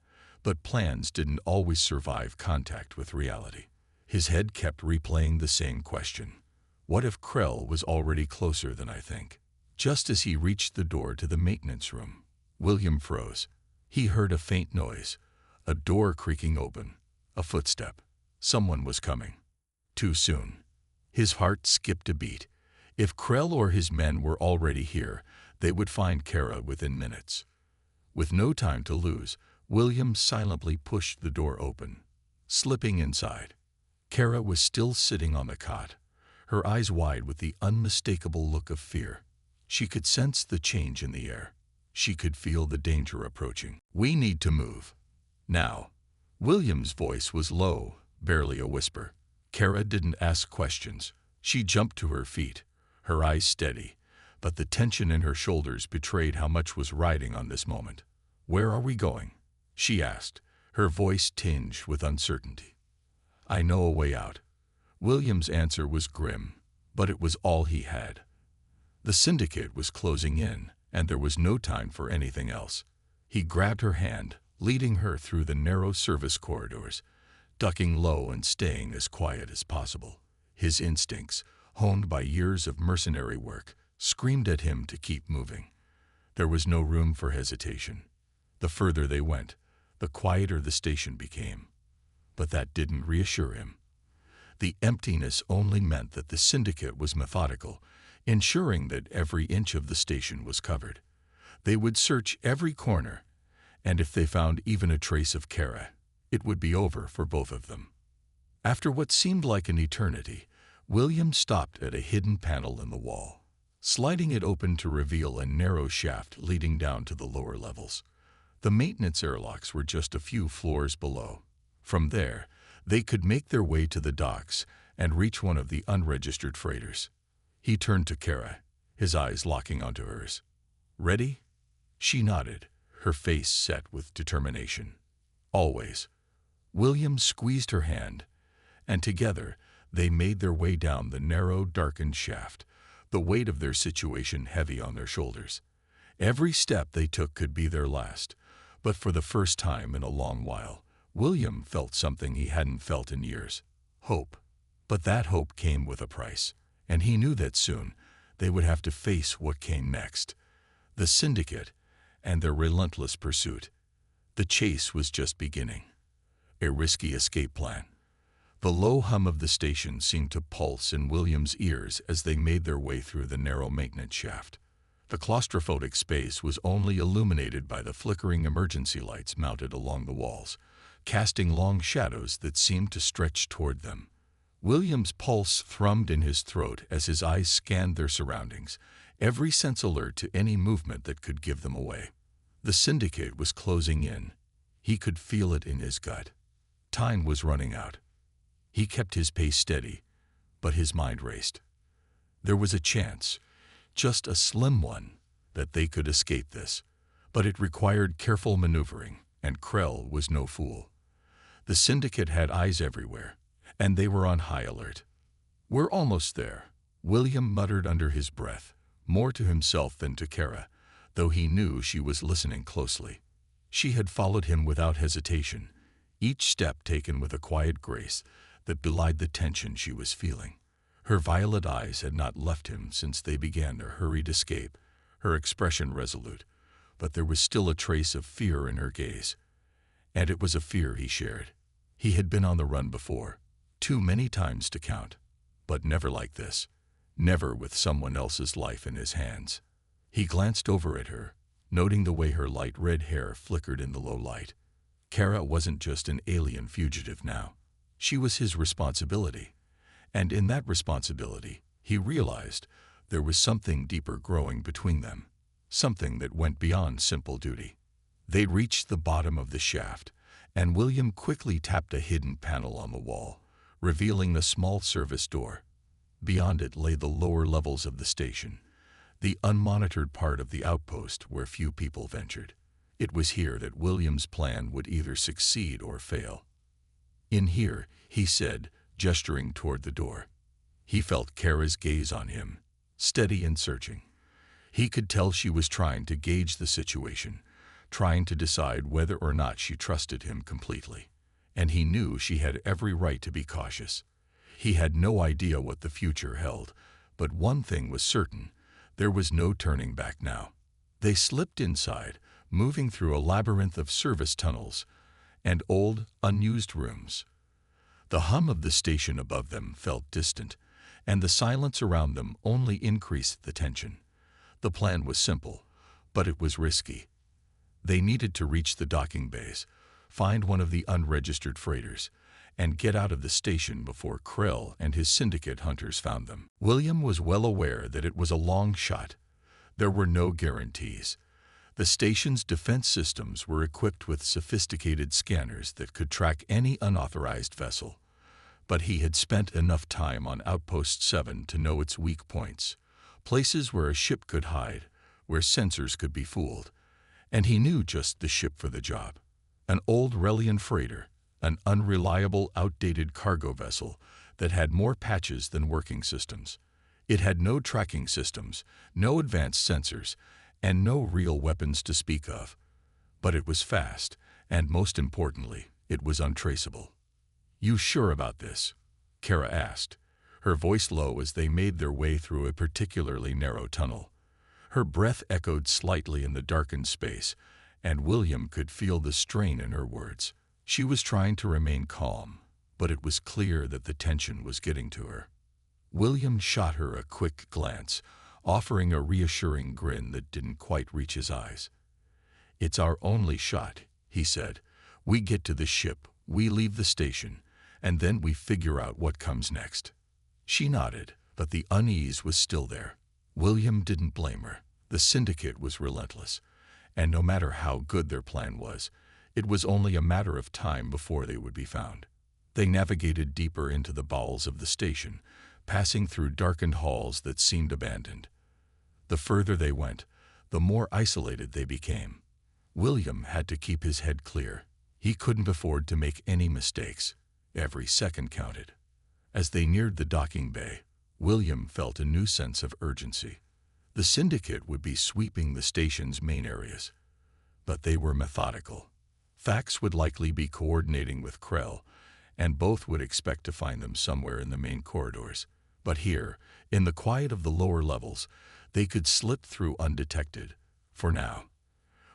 but plans didn't always survive contact with reality. His head kept replaying the same question. What if Krell was already closer than I think? Just as he reached the door to the maintenance room, William froze. He heard a faint noise, a door creaking open, a footstep. Someone was coming. Too soon. His heart skipped a beat. If Krell or his men were already here, they would find Cara within minutes. With no time to lose, William silently pushed the door open. Slipping inside, Cara was still sitting on the cot, her eyes wide with the unmistakable look of fear. She could sense the change in the air. She could feel the danger approaching. "We need to move. Now." William's voice was low, barely a whisper. Cara didn't ask questions. She jumped to her feet, her eyes steady, but the tension in her shoulders betrayed how much was riding on this moment. "Where are we going?" she asked, her voice tinged with uncertainty. "I know a way out." William's answer was grim, but it was all he had. The Syndicate was closing in, and there was no time for anything else. He grabbed her hand, leading her through the narrow service corridors, ducking low and staying as quiet as possible. His instincts, honed by years of mercenary work, screamed at him to keep moving. There was no room for hesitation. The further they went, the quieter the station became. But that didn't reassure him. The emptiness only meant that the Syndicate was methodical, ensuring that every inch of the station was covered. They would search every corner, and if they found even a trace of Cara, it would be over for both of them. After what seemed like an eternity, William stopped at a hidden panel in the wall, sliding it open to reveal a narrow shaft leading down to the lower levels. The maintenance airlocks were just a few floors below. From there, they could make their way to the docks and reach one of the unregistered freighters. He turned to Cara, his eyes locking onto hers. "Ready?" She nodded, her face set with determination. "Always." William squeezed her hand, and together they made their way down the narrow, darkened shaft, the weight of their situation heavy on their shoulders. Every step they took could be their last, but for the first time in a long while, William felt something he hadn't felt in years: hope. But that hope came with a price, and he knew that soon they would have to face what came next: the Syndicate and their relentless pursuit. The chase was just beginning. A risky escape plan. The low hum of the station seemed to pulse in William's ears as they made their way through the narrow maintenance shaft. The claustrophobic space was only illuminated by the flickering emergency lights mounted along the walls, casting long shadows that seemed to stretch toward them. William's pulse thrummed in his throat as his eyes scanned their surroundings, every sense alert to any movement that could give them away. The Syndicate was closing in. He could feel it in his gut. Time was running out. He kept his pace steady, but his mind raced. There was a chance, just a slim one, that they could escape this, but it required careful maneuvering, and Krell was no fool. The Syndicate had eyes everywhere, and they were on high alert. "We're almost there," William muttered under his breath, more to himself than to Cara, though he knew she was listening closely. She had followed him without hesitation, each step taken with a quiet grace that belied the tension she was feeling. Her violet eyes had not left him since they began their hurried escape, her expression resolute, but there was still a trace of fear in her gaze. And it was a fear he shared. He had been on the run before, too many times to count, but never like this, never with someone else's life in his hands. He glanced over at her, noting the way her light red hair flickered in the low light. Cara wasn't just an alien fugitive now. She was his responsibility. And in that responsibility, he realized there was something deeper growing between them, something that went beyond simple duty. They reached the bottom of the shaft, and William quickly tapped a hidden panel on the wall, revealing a small service door. Beyond it lay the lower levels of the station, the unmonitored part of the outpost where few people ventured. It was here that William's plan would either succeed or fail. "In here," he said, gesturing toward the door. He felt Cara's gaze on him, steady and searching. He could tell she was trying to gauge the situation, trying to decide whether or not she trusted him completely. And he knew she had every right to be cautious. He had no idea what the future held, but one thing was certain: there was no turning back now. They slipped inside, moving through a labyrinth of service tunnels and old, unused rooms. The hum of the station above them felt distant, and the silence around them only increased the tension. The plan was simple, but it was risky. They needed to reach the docking bays, find one of the unregistered freighters, and get out of the station before Krell and his Syndicate hunters found them. William was well aware that it was a long shot. There were no guarantees. The station's defense systems were equipped with sophisticated scanners that could track any unauthorized vessel. But he had spent enough time on Outpost 7 to know its weak points, places where a ship could hide, where sensors could be fooled. And he knew just the ship for the job. An old Relian freighter, an unreliable, outdated cargo vessel that had more patches than working systems. It had no tracking systems, no advanced sensors, and no real weapons to speak of. But it was fast, and most importantly, it was untraceable. "You sure about this?" Cara asked, her voice low as they made their way through a particularly narrow tunnel. Her breath echoed slightly in the darkened space, and William could feel the strain in her words. She was trying to remain calm, but it was clear that the tension was getting to her. William shot her a quick glance, offering a reassuring grin that didn't quite reach his eyes. "It's our only shot," he said. "We get to the ship, we leave the station, and then we figure out what comes next." She nodded, but the unease was still there. William didn't blame her. The Syndicate was relentless, and no matter how good their plan was, it was only a matter of time before they would be found. They navigated deeper into the bowels of the station, passing through darkened halls that seemed abandoned. The further they went, the more isolated they became. William had to keep his head clear. He couldn't afford to make any mistakes. Every second counted. As they neared the docking bay, William felt a new sense of urgency. The Syndicate would be sweeping the station's main areas, but they were methodical. Fax would likely be coordinating with Krell, and both would expect to find them somewhere in the main corridors. But here, in the quiet of the lower levels, they could slip through undetected, for now.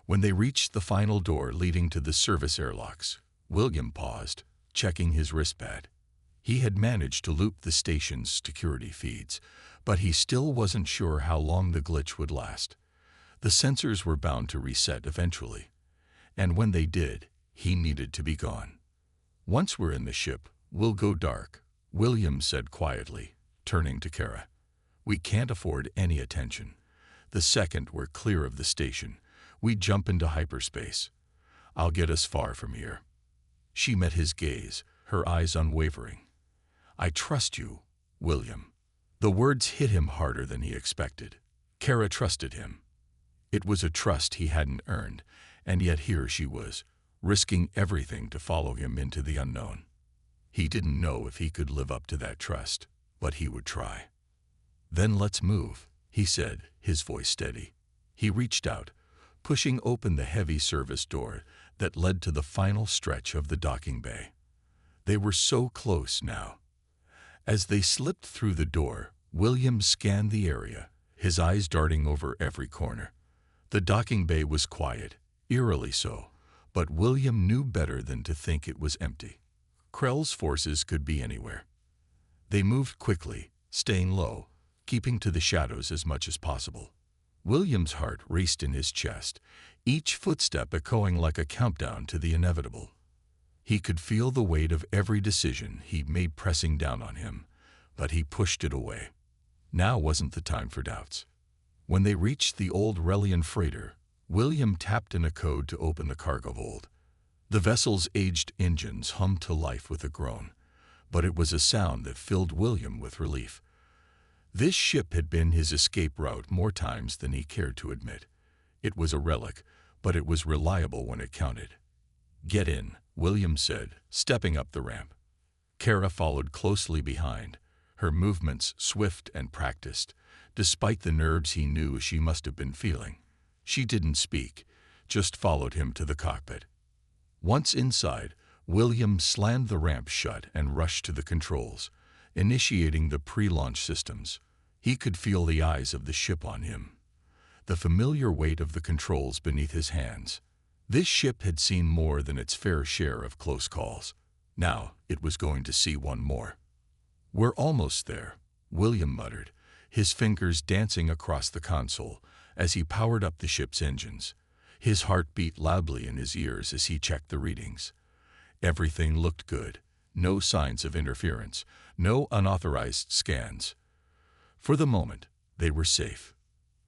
When they reached the final door leading to the service airlocks, William paused, checking his wristpad. He had managed to loop the station's security feeds, but he still wasn't sure how long the glitch would last. The sensors were bound to reset eventually, and when they did, he needed to be gone. "Once we're in the ship, we'll go dark," William said quietly, turning to Cara. "We can't afford any attention. The second we're clear of the station, we jump into hyperspace. I'll get us far from here." She met his gaze, her eyes unwavering. "I trust you, William." The words hit him harder than he expected. Cara trusted him. It was a trust he hadn't earned, and yet here she was, risking everything to follow him into the unknown. He didn't know if he could live up to that trust, but he would try. "Then let's move," he said, his voice steady. He reached out, pushing open the heavy service door that led to the final stretch of the docking bay. They were so close now. As they slipped through the door, William scanned the area, his eyes darting over every corner. The docking bay was quiet, eerily so, but William knew better than to think it was empty. Krell's forces could be anywhere. They moved quickly, staying low, keeping to the shadows as much as possible. William's heart raced in his chest, each footstep echoing like a countdown to the inevitable. He could feel the weight of every decision he made pressing down on him, but he pushed it away. Now wasn't the time for doubts. When they reached the old Relian freighter, William tapped in a code to open the cargo hold. The vessel's aged engines hummed to life with a groan, but it was a sound that filled William with relief. This ship had been his escape route more times than he cared to admit. It was a relic, but it was reliable when it counted. "Get in," William said, stepping up the ramp. Cara followed closely behind, her movements swift and practiced, despite the nerves he knew she must have been feeling. She didn't speak, just followed him to the cockpit. Once inside, William slammed the ramp shut and rushed to the controls, initiating the pre-launch systems. He could feel the eyes of the ship on him, the familiar weight of the controls beneath his hands. This ship had seen more than its fair share of close calls. Now it was going to see one more. "We're almost there," William muttered, his fingers dancing across the console as he powered up the ship's engines. His heart beat loudly in his ears as he checked the readings. Everything looked good. No signs of interference, no unauthorized scans. For the moment, they were safe.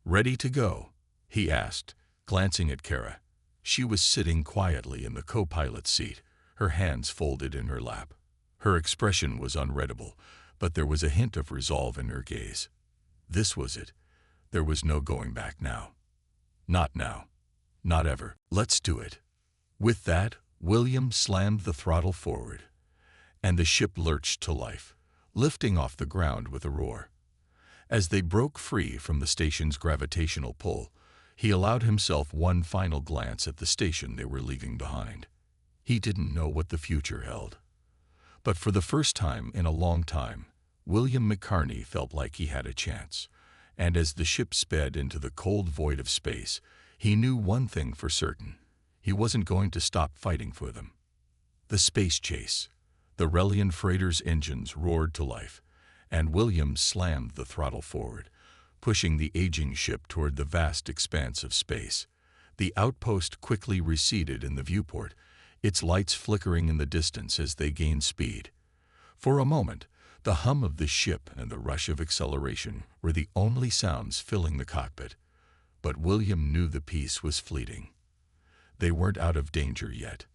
"Ready to go?" he asked, glancing at Cara. She was sitting quietly in the co-pilot's seat, her hands folded in her lap. Her expression was unreadable, but there was a hint of resolve in her gaze. This was it. There was no going back now. Not now. Not ever. "Let's do it." With that, William slammed the throttle forward, and the ship lurched to life, lifting off the ground with a roar. As they broke free from the station's gravitational pull, he allowed himself one final glance at the station they were leaving behind. He didn't know what the future held. But for the first time in a long time, William McCarney felt like he had a chance. And as the ship sped into the cold void of space, he knew one thing for certain. He wasn't going to stop fighting for them. The space chase. The Relian freighter's engines roared to life, and William slammed the throttle forward, pushing the aging ship toward the vast expanse of space. The Outpost quickly receded in the viewport, its lights flickering in the distance as they gained speed. For a moment, the hum of the ship and the rush of acceleration were the only sounds filling the cockpit. But William knew the peace was fleeting. They weren't out of danger yet.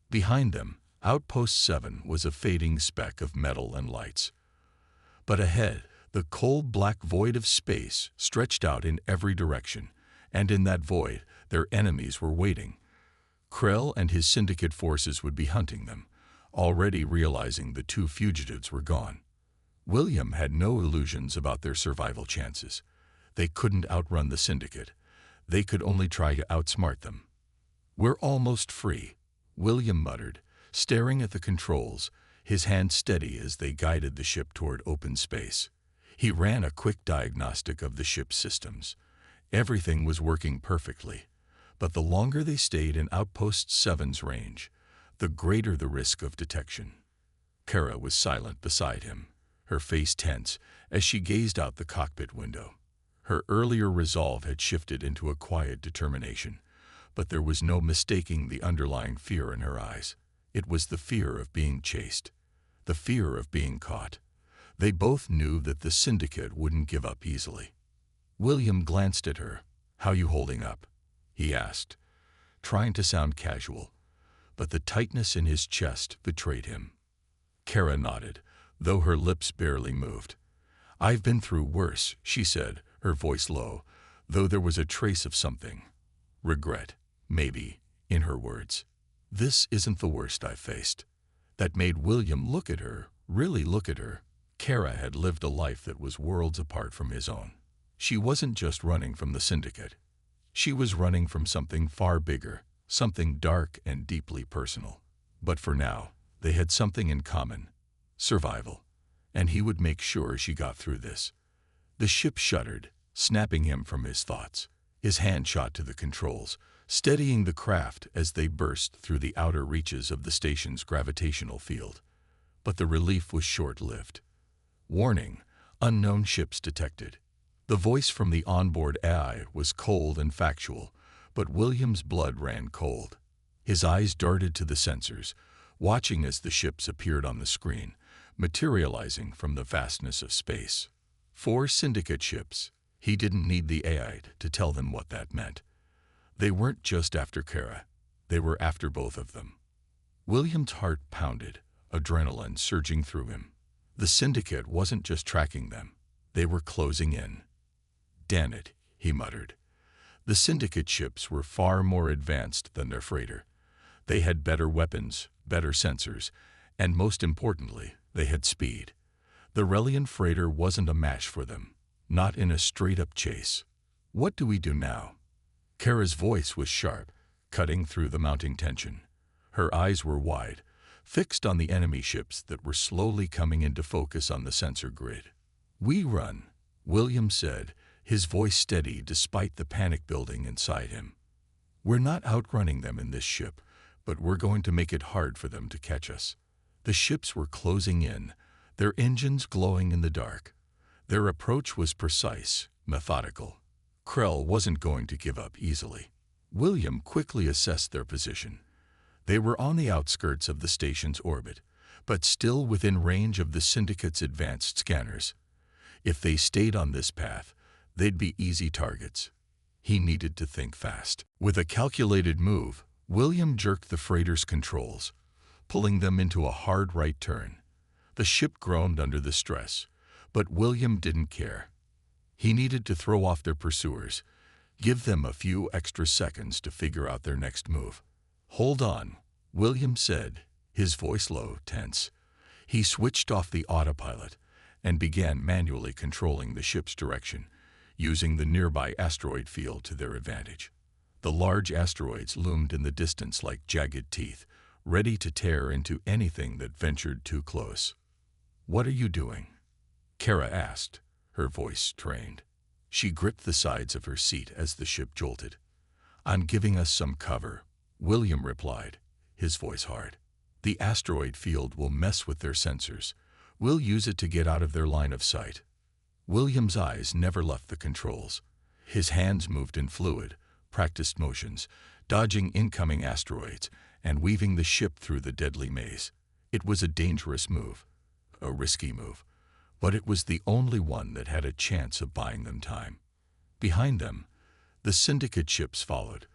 Behind them, Outpost 7 was a fading speck of metal and lights. But ahead, the cold black void of space stretched out in every direction, and in that void, their enemies were waiting. Krell and his Syndicate forces would be hunting them, already realizing the two fugitives were gone. William had no illusions about their survival chances. They couldn't outrun the Syndicate. They could only try to outsmart them. "We're almost free," William muttered, staring at the controls, his hand steady as they guided the ship toward open space. He ran a quick diagnostic of the ship's systems. Everything was working perfectly, but the longer they stayed in Outpost 7's range, the greater the risk of detection. Cara was silent beside him, her face tense as she gazed out the cockpit window. Her earlier resolve had shifted into a quiet determination, but there was no mistaking the underlying fear in her eyes. It was the fear of being chased, the fear of being caught. They both knew that the Syndicate wouldn't give up easily. William glanced at her. "How you holding up?" he asked, trying to sound casual, but the tightness in his chest betrayed him. Cara nodded, though her lips barely moved. "I've been through worse," she said, her voice low, though there was a trace of something. Regret, maybe, in her words. "This isn't the worst I've faced." That made William look at her, really look at her. Cara had lived a life that was worlds apart from his own. She wasn't just running from the Syndicate. She was running from something far bigger, something dark and deeply personal. But for now, they had something in common: survival. And he would make sure she got through this. The ship shuddered, snapping him from his thoughts. His hand shot to the controls, steadying the craft as they burst through the outer reaches of the station's gravitational field. But the relief was short-lived. Warning: unknown ships detected. The voice from the onboard AI was cold and factual, but William's blood ran cold. His eyes darted to the sensors, watching as the ships appeared on the screen, materializing from the vastness of space. 4 Syndicate ships. He didn't need the AI to tell them what that meant. They weren't just after Cara. They were after both of them. William's heart pounded, adrenaline surging through him. The Syndicate wasn't just tracking them. They were closing in. "Damn it," he muttered. The Syndicate ships were far more advanced than their freighter. They had better weapons, better sensors, and most importantly, they had speed. The Relian freighter wasn't a match for them, not in a straight-up chase. "What do we do now?" Cara's voice was sharp, cutting through the mounting tension. Her eyes were wide, fixed on the enemy ships that were slowly coming into focus on the sensor grid. "We run," William said, his voice steady despite the panic building inside him. "We're not outrunning them in this ship, but we're going to make it hard for them to catch us." The ships were closing in, their engines glowing in the dark. Their approach was precise, methodical. Krell wasn't going to give up easily. William quickly assessed their position. They were on the outskirts of the station's orbit, but still within range of the Syndicate's advanced scanners. If they stayed on this path, they'd be easy targets. He needed to think fast. With a calculated move, William jerked the freighter's controls, pulling them into a hard right turn. The ship groaned under the stress, but William didn't care. He needed to throw off their pursuers, give them a few extra seconds to figure out their next move. "Hold on," William said, his voice low, tense. He switched off the autopilot and began manually controlling the ship's direction, using the nearby asteroid field to their advantage. The large asteroids loomed in the distance like jagged teeth, ready to tear into anything that ventured too close. "What are you doing?" Cara asked, her voice strained. She gripped the sides of her seat as the ship jolted. "I'm giving us some cover," William replied, his voice hard. "The asteroid field will mess with their sensors. We'll use it to get out of their line of sight." William's eyes never left the controls. His hands moved in fluid, practiced motions, dodging incoming asteroids and weaving the ship through the deadly maze. It was a dangerous move, a risky move, but it was the only one that had a chance of buying them time. Behind them, the Syndicate ships followed,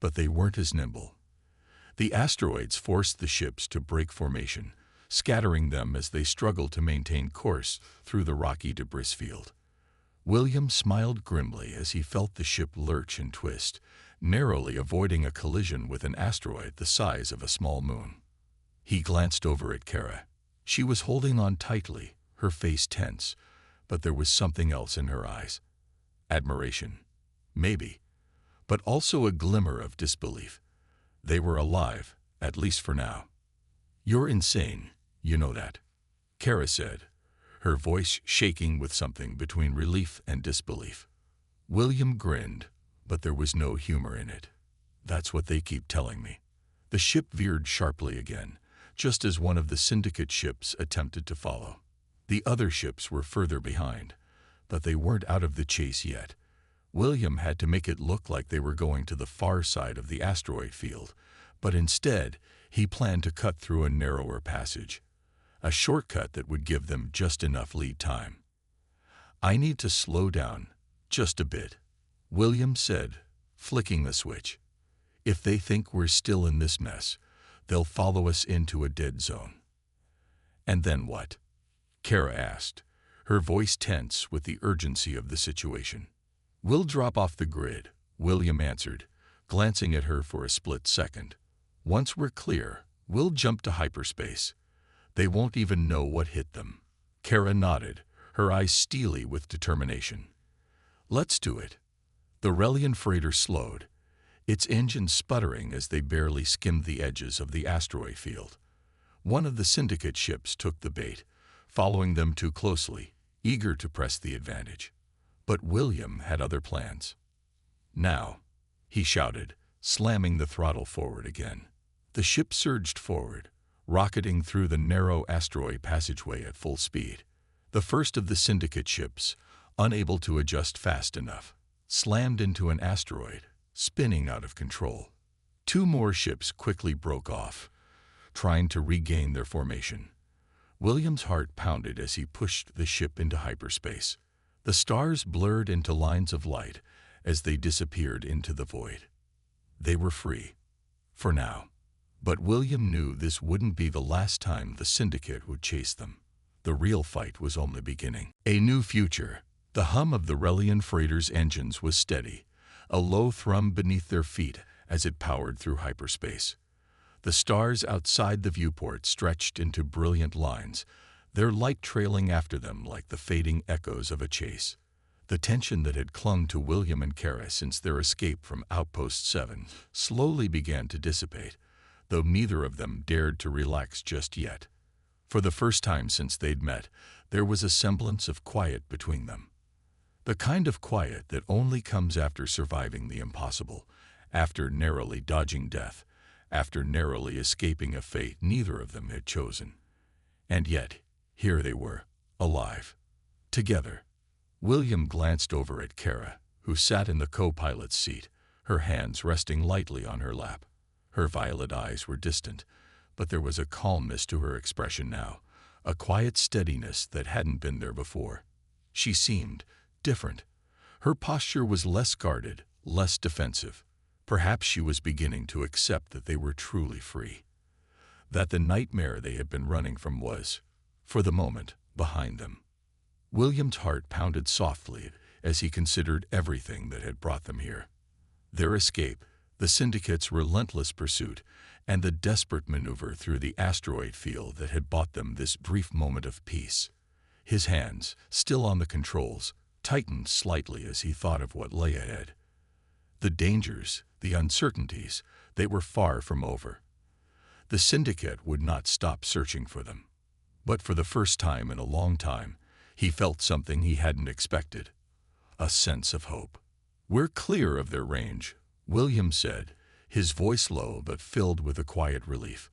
but they weren't as nimble. The asteroids forced the ships to break formation, scattering them as they struggled to maintain course through the rocky debris field. William smiled grimly as he felt the ship lurch and twist, narrowly avoiding a collision with an asteroid the size of a small moon. He glanced over at Cara. She was holding on tightly, her face tense, but there was something else in her eyes. Admiration, maybe, but also a glimmer of disbelief. They were alive, at least for now. "You're insane, you know that," Cara said, her voice shaking with something between relief and disbelief. William grinned, but there was no humor in it. "That's what they keep telling me." The ship veered sharply again, just as one of the Syndicate ships attempted to follow. The other ships were further behind, but they weren't out of the chase yet. William had to make it look like they were going to the far side of the asteroid field, but instead, he planned to cut through a narrower passage, a shortcut that would give them just enough lead time. "I need to slow down, just a bit," William said, flicking the switch. "If they think we're still in this mess, they'll follow us into a dead zone." "And then what?" Cara asked, her voice tense with the urgency of the situation. "We'll drop off the grid," William answered, glancing at her for a split second. "Once we're clear, we'll jump to hyperspace. They won't even know what hit them." Cara nodded, her eyes steely with determination. "Let's do it." The Relian freighter slowed, its engines sputtering as they barely skimmed the edges of the asteroid field. One of the Syndicate ships took the bait, following them too closely, eager to press the advantage. But William had other plans. "Now," he shouted, slamming the throttle forward again. The ship surged forward, rocketing through the narrow asteroid passageway at full speed. The first of the Syndicate ships, unable to adjust fast enough, slammed into an asteroid, spinning out of control. Two more ships quickly broke off, trying to regain their formation. William's heart pounded as he pushed the ship into hyperspace. The stars blurred into lines of light as they disappeared into the void. They were free. For now. But William knew this wouldn't be the last time the Syndicate would chase them. The real fight was only beginning. A new future. The hum of the Relian freighter's engines was steady, a low thrum beneath their feet as it powered through hyperspace. The stars outside the viewport stretched into brilliant lines, their light trailing after them like the fading echoes of a chase. The tension that had clung to William and Cara since their escape from Outpost 7 slowly began to dissipate, though neither of them dared to relax just yet. For the first time since they'd met, there was a semblance of quiet between them. The kind of quiet that only comes after surviving the impossible, after narrowly dodging death, after narrowly escaping a fate neither of them had chosen. And yet, here they were, alive, together. William glanced over at Cara, who sat in the co-pilot's seat, her hands resting lightly on her lap. Her violet eyes were distant, but there was a calmness to her expression now, a quiet steadiness that hadn't been there before. She seemed different. Her posture was less guarded, less defensive. Perhaps she was beginning to accept that they were truly free. That the nightmare they had been running from was, for the moment, behind them. William's heart pounded softly as he considered everything that had brought them here. Their escape, the Syndicate's relentless pursuit, and the desperate maneuver through the asteroid field that had bought them this brief moment of peace. His hands, still on the controls, tightened slightly as he thought of what lay ahead. The dangers, the uncertainties, they were far from over. The Syndicate would not stop searching for them. But for the first time in a long time, he felt something he hadn't expected. A sense of hope. "We're clear of their range," William said, his voice low but filled with a quiet relief.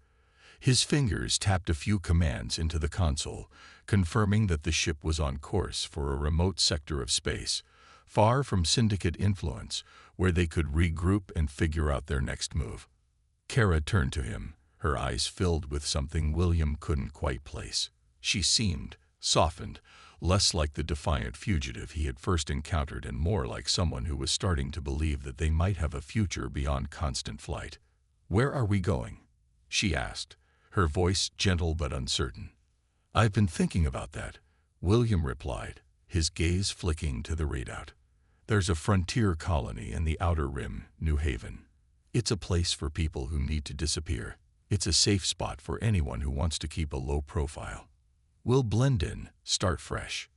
His fingers tapped a few commands into the console, confirming that the ship was on course for a remote sector of space, far from Syndicate influence, where they could regroup and figure out their next move. Cara turned to him, her eyes filled with something William couldn't quite place. She seemed softened, less like the defiant fugitive he had first encountered and more like someone who was starting to believe that they might have a future beyond constant flight. "Where are we going?" she asked, her voice gentle but uncertain. "I've been thinking about that," William replied, his gaze flicking to the readout. "There's a frontier colony in the Outer Rim, New Haven. It's a place for people who need to disappear. It's a safe spot for anyone who wants to keep a low profile. We'll blend in, start fresh."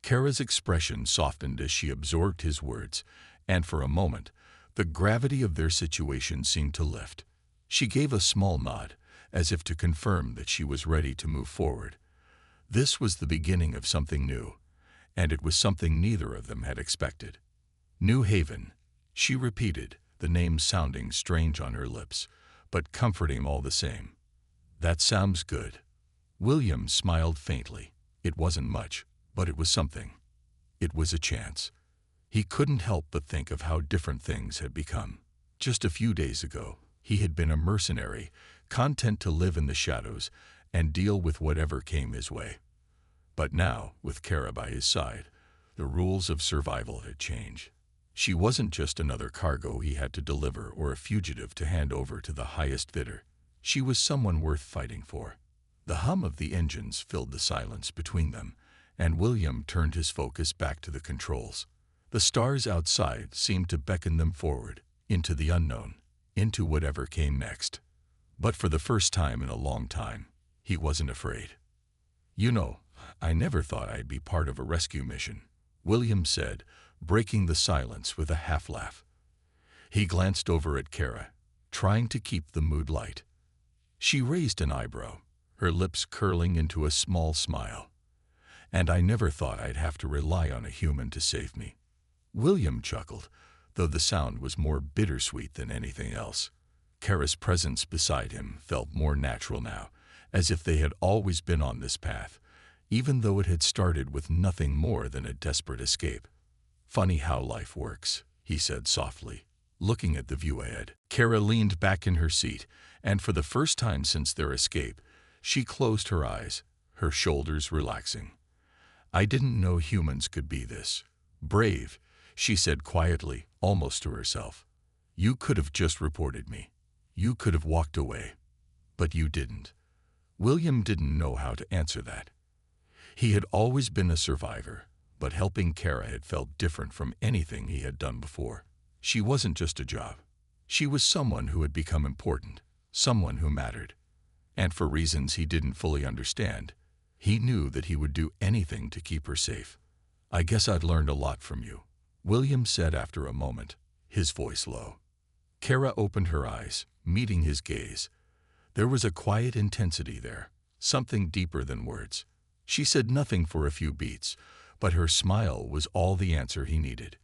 Cara's expression softened as she absorbed his words, and for a moment, the gravity of their situation seemed to lift. She gave a small nod, as if to confirm that she was ready to move forward. This was the beginning of something new, and it was something neither of them had expected. "New Haven," she repeated, the name sounding strange on her lips, but comforting all the same. "That sounds good." William smiled faintly. It wasn't much, but it was something. It was a chance. He couldn't help but think of how different things had become. Just a few days ago, he had been a mercenary, content to live in the shadows and deal with whatever came his way. But now, with Cara by his side, the rules of survival had changed. She wasn't just another cargo he had to deliver or a fugitive to hand over to the highest bidder. She was someone worth fighting for. The hum of the engines filled the silence between them, and William turned his focus back to the controls. The stars outside seemed to beckon them forward, into the unknown, into whatever came next. But for the first time in a long time, he wasn't afraid. "You know, I never thought I'd be part of a rescue mission, William said, breaking the silence with a half-laugh. He glanced over at Cara, trying to keep the mood light. She raised an eyebrow, her lips curling into a small smile. And I never thought I'd have to rely on a human to save me. William chuckled, though the sound was more bittersweet than anything else. Cara's presence beside him felt more natural now, as if they had always been on this path, even though it had started with nothing more than a desperate escape. Funny how life works, he said softly, looking at the view ahead. Cara leaned back in her seat, and for the first time since their escape, she closed her eyes, her shoulders relaxing. I didn't know humans could be this brave, she said quietly, almost to herself. You could have just reported me. You could have walked away. But you didn't. William didn't know how to answer that. He had always been a survivor, but helping Cara had felt different from anything he had done before. She wasn't just a job. She was someone who had become important, someone who mattered. And for reasons he didn't fully understand, he knew that he would do anything to keep her safe. I guess I'd learned a lot from you, William said after a moment, his voice low. Cara opened her eyes, meeting his gaze. There was a quiet intensity there, something deeper than words. She said nothing for a few beats, but her smile was all the answer he needed.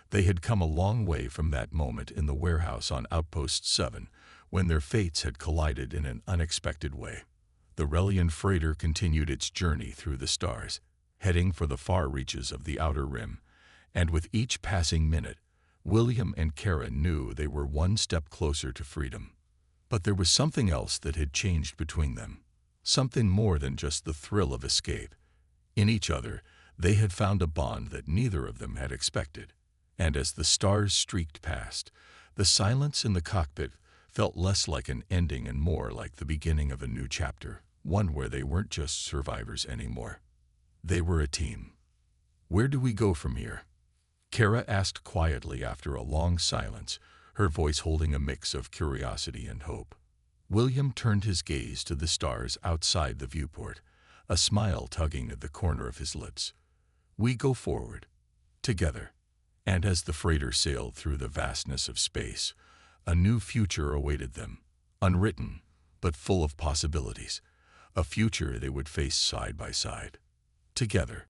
They had come a long way from that moment in the warehouse on Outpost 7, when their fates had collided in an unexpected way. The Relian freighter continued its journey through the stars, heading for the far reaches of the outer rim, and with each passing minute, William and Cara knew they were one step closer to freedom. But there was something else that had changed between them, something more than just the thrill of escape. In each other, they had found a bond that neither of them had expected. And as the stars streaked past, the silence in the cockpit felt less like an ending and more like the beginning of a new chapter, one where they weren't just survivors anymore. They were a team. Where do we go from here? Cara asked quietly after a long silence, her voice holding a mix of curiosity and hope. William turned his gaze to the stars outside the viewport, a smile tugging at the corner of his lips. We go forward, together. And as the freighter sailed through the vastness of space, a new future awaited them, unwritten, but full of possibilities, a future they would face side by side, together.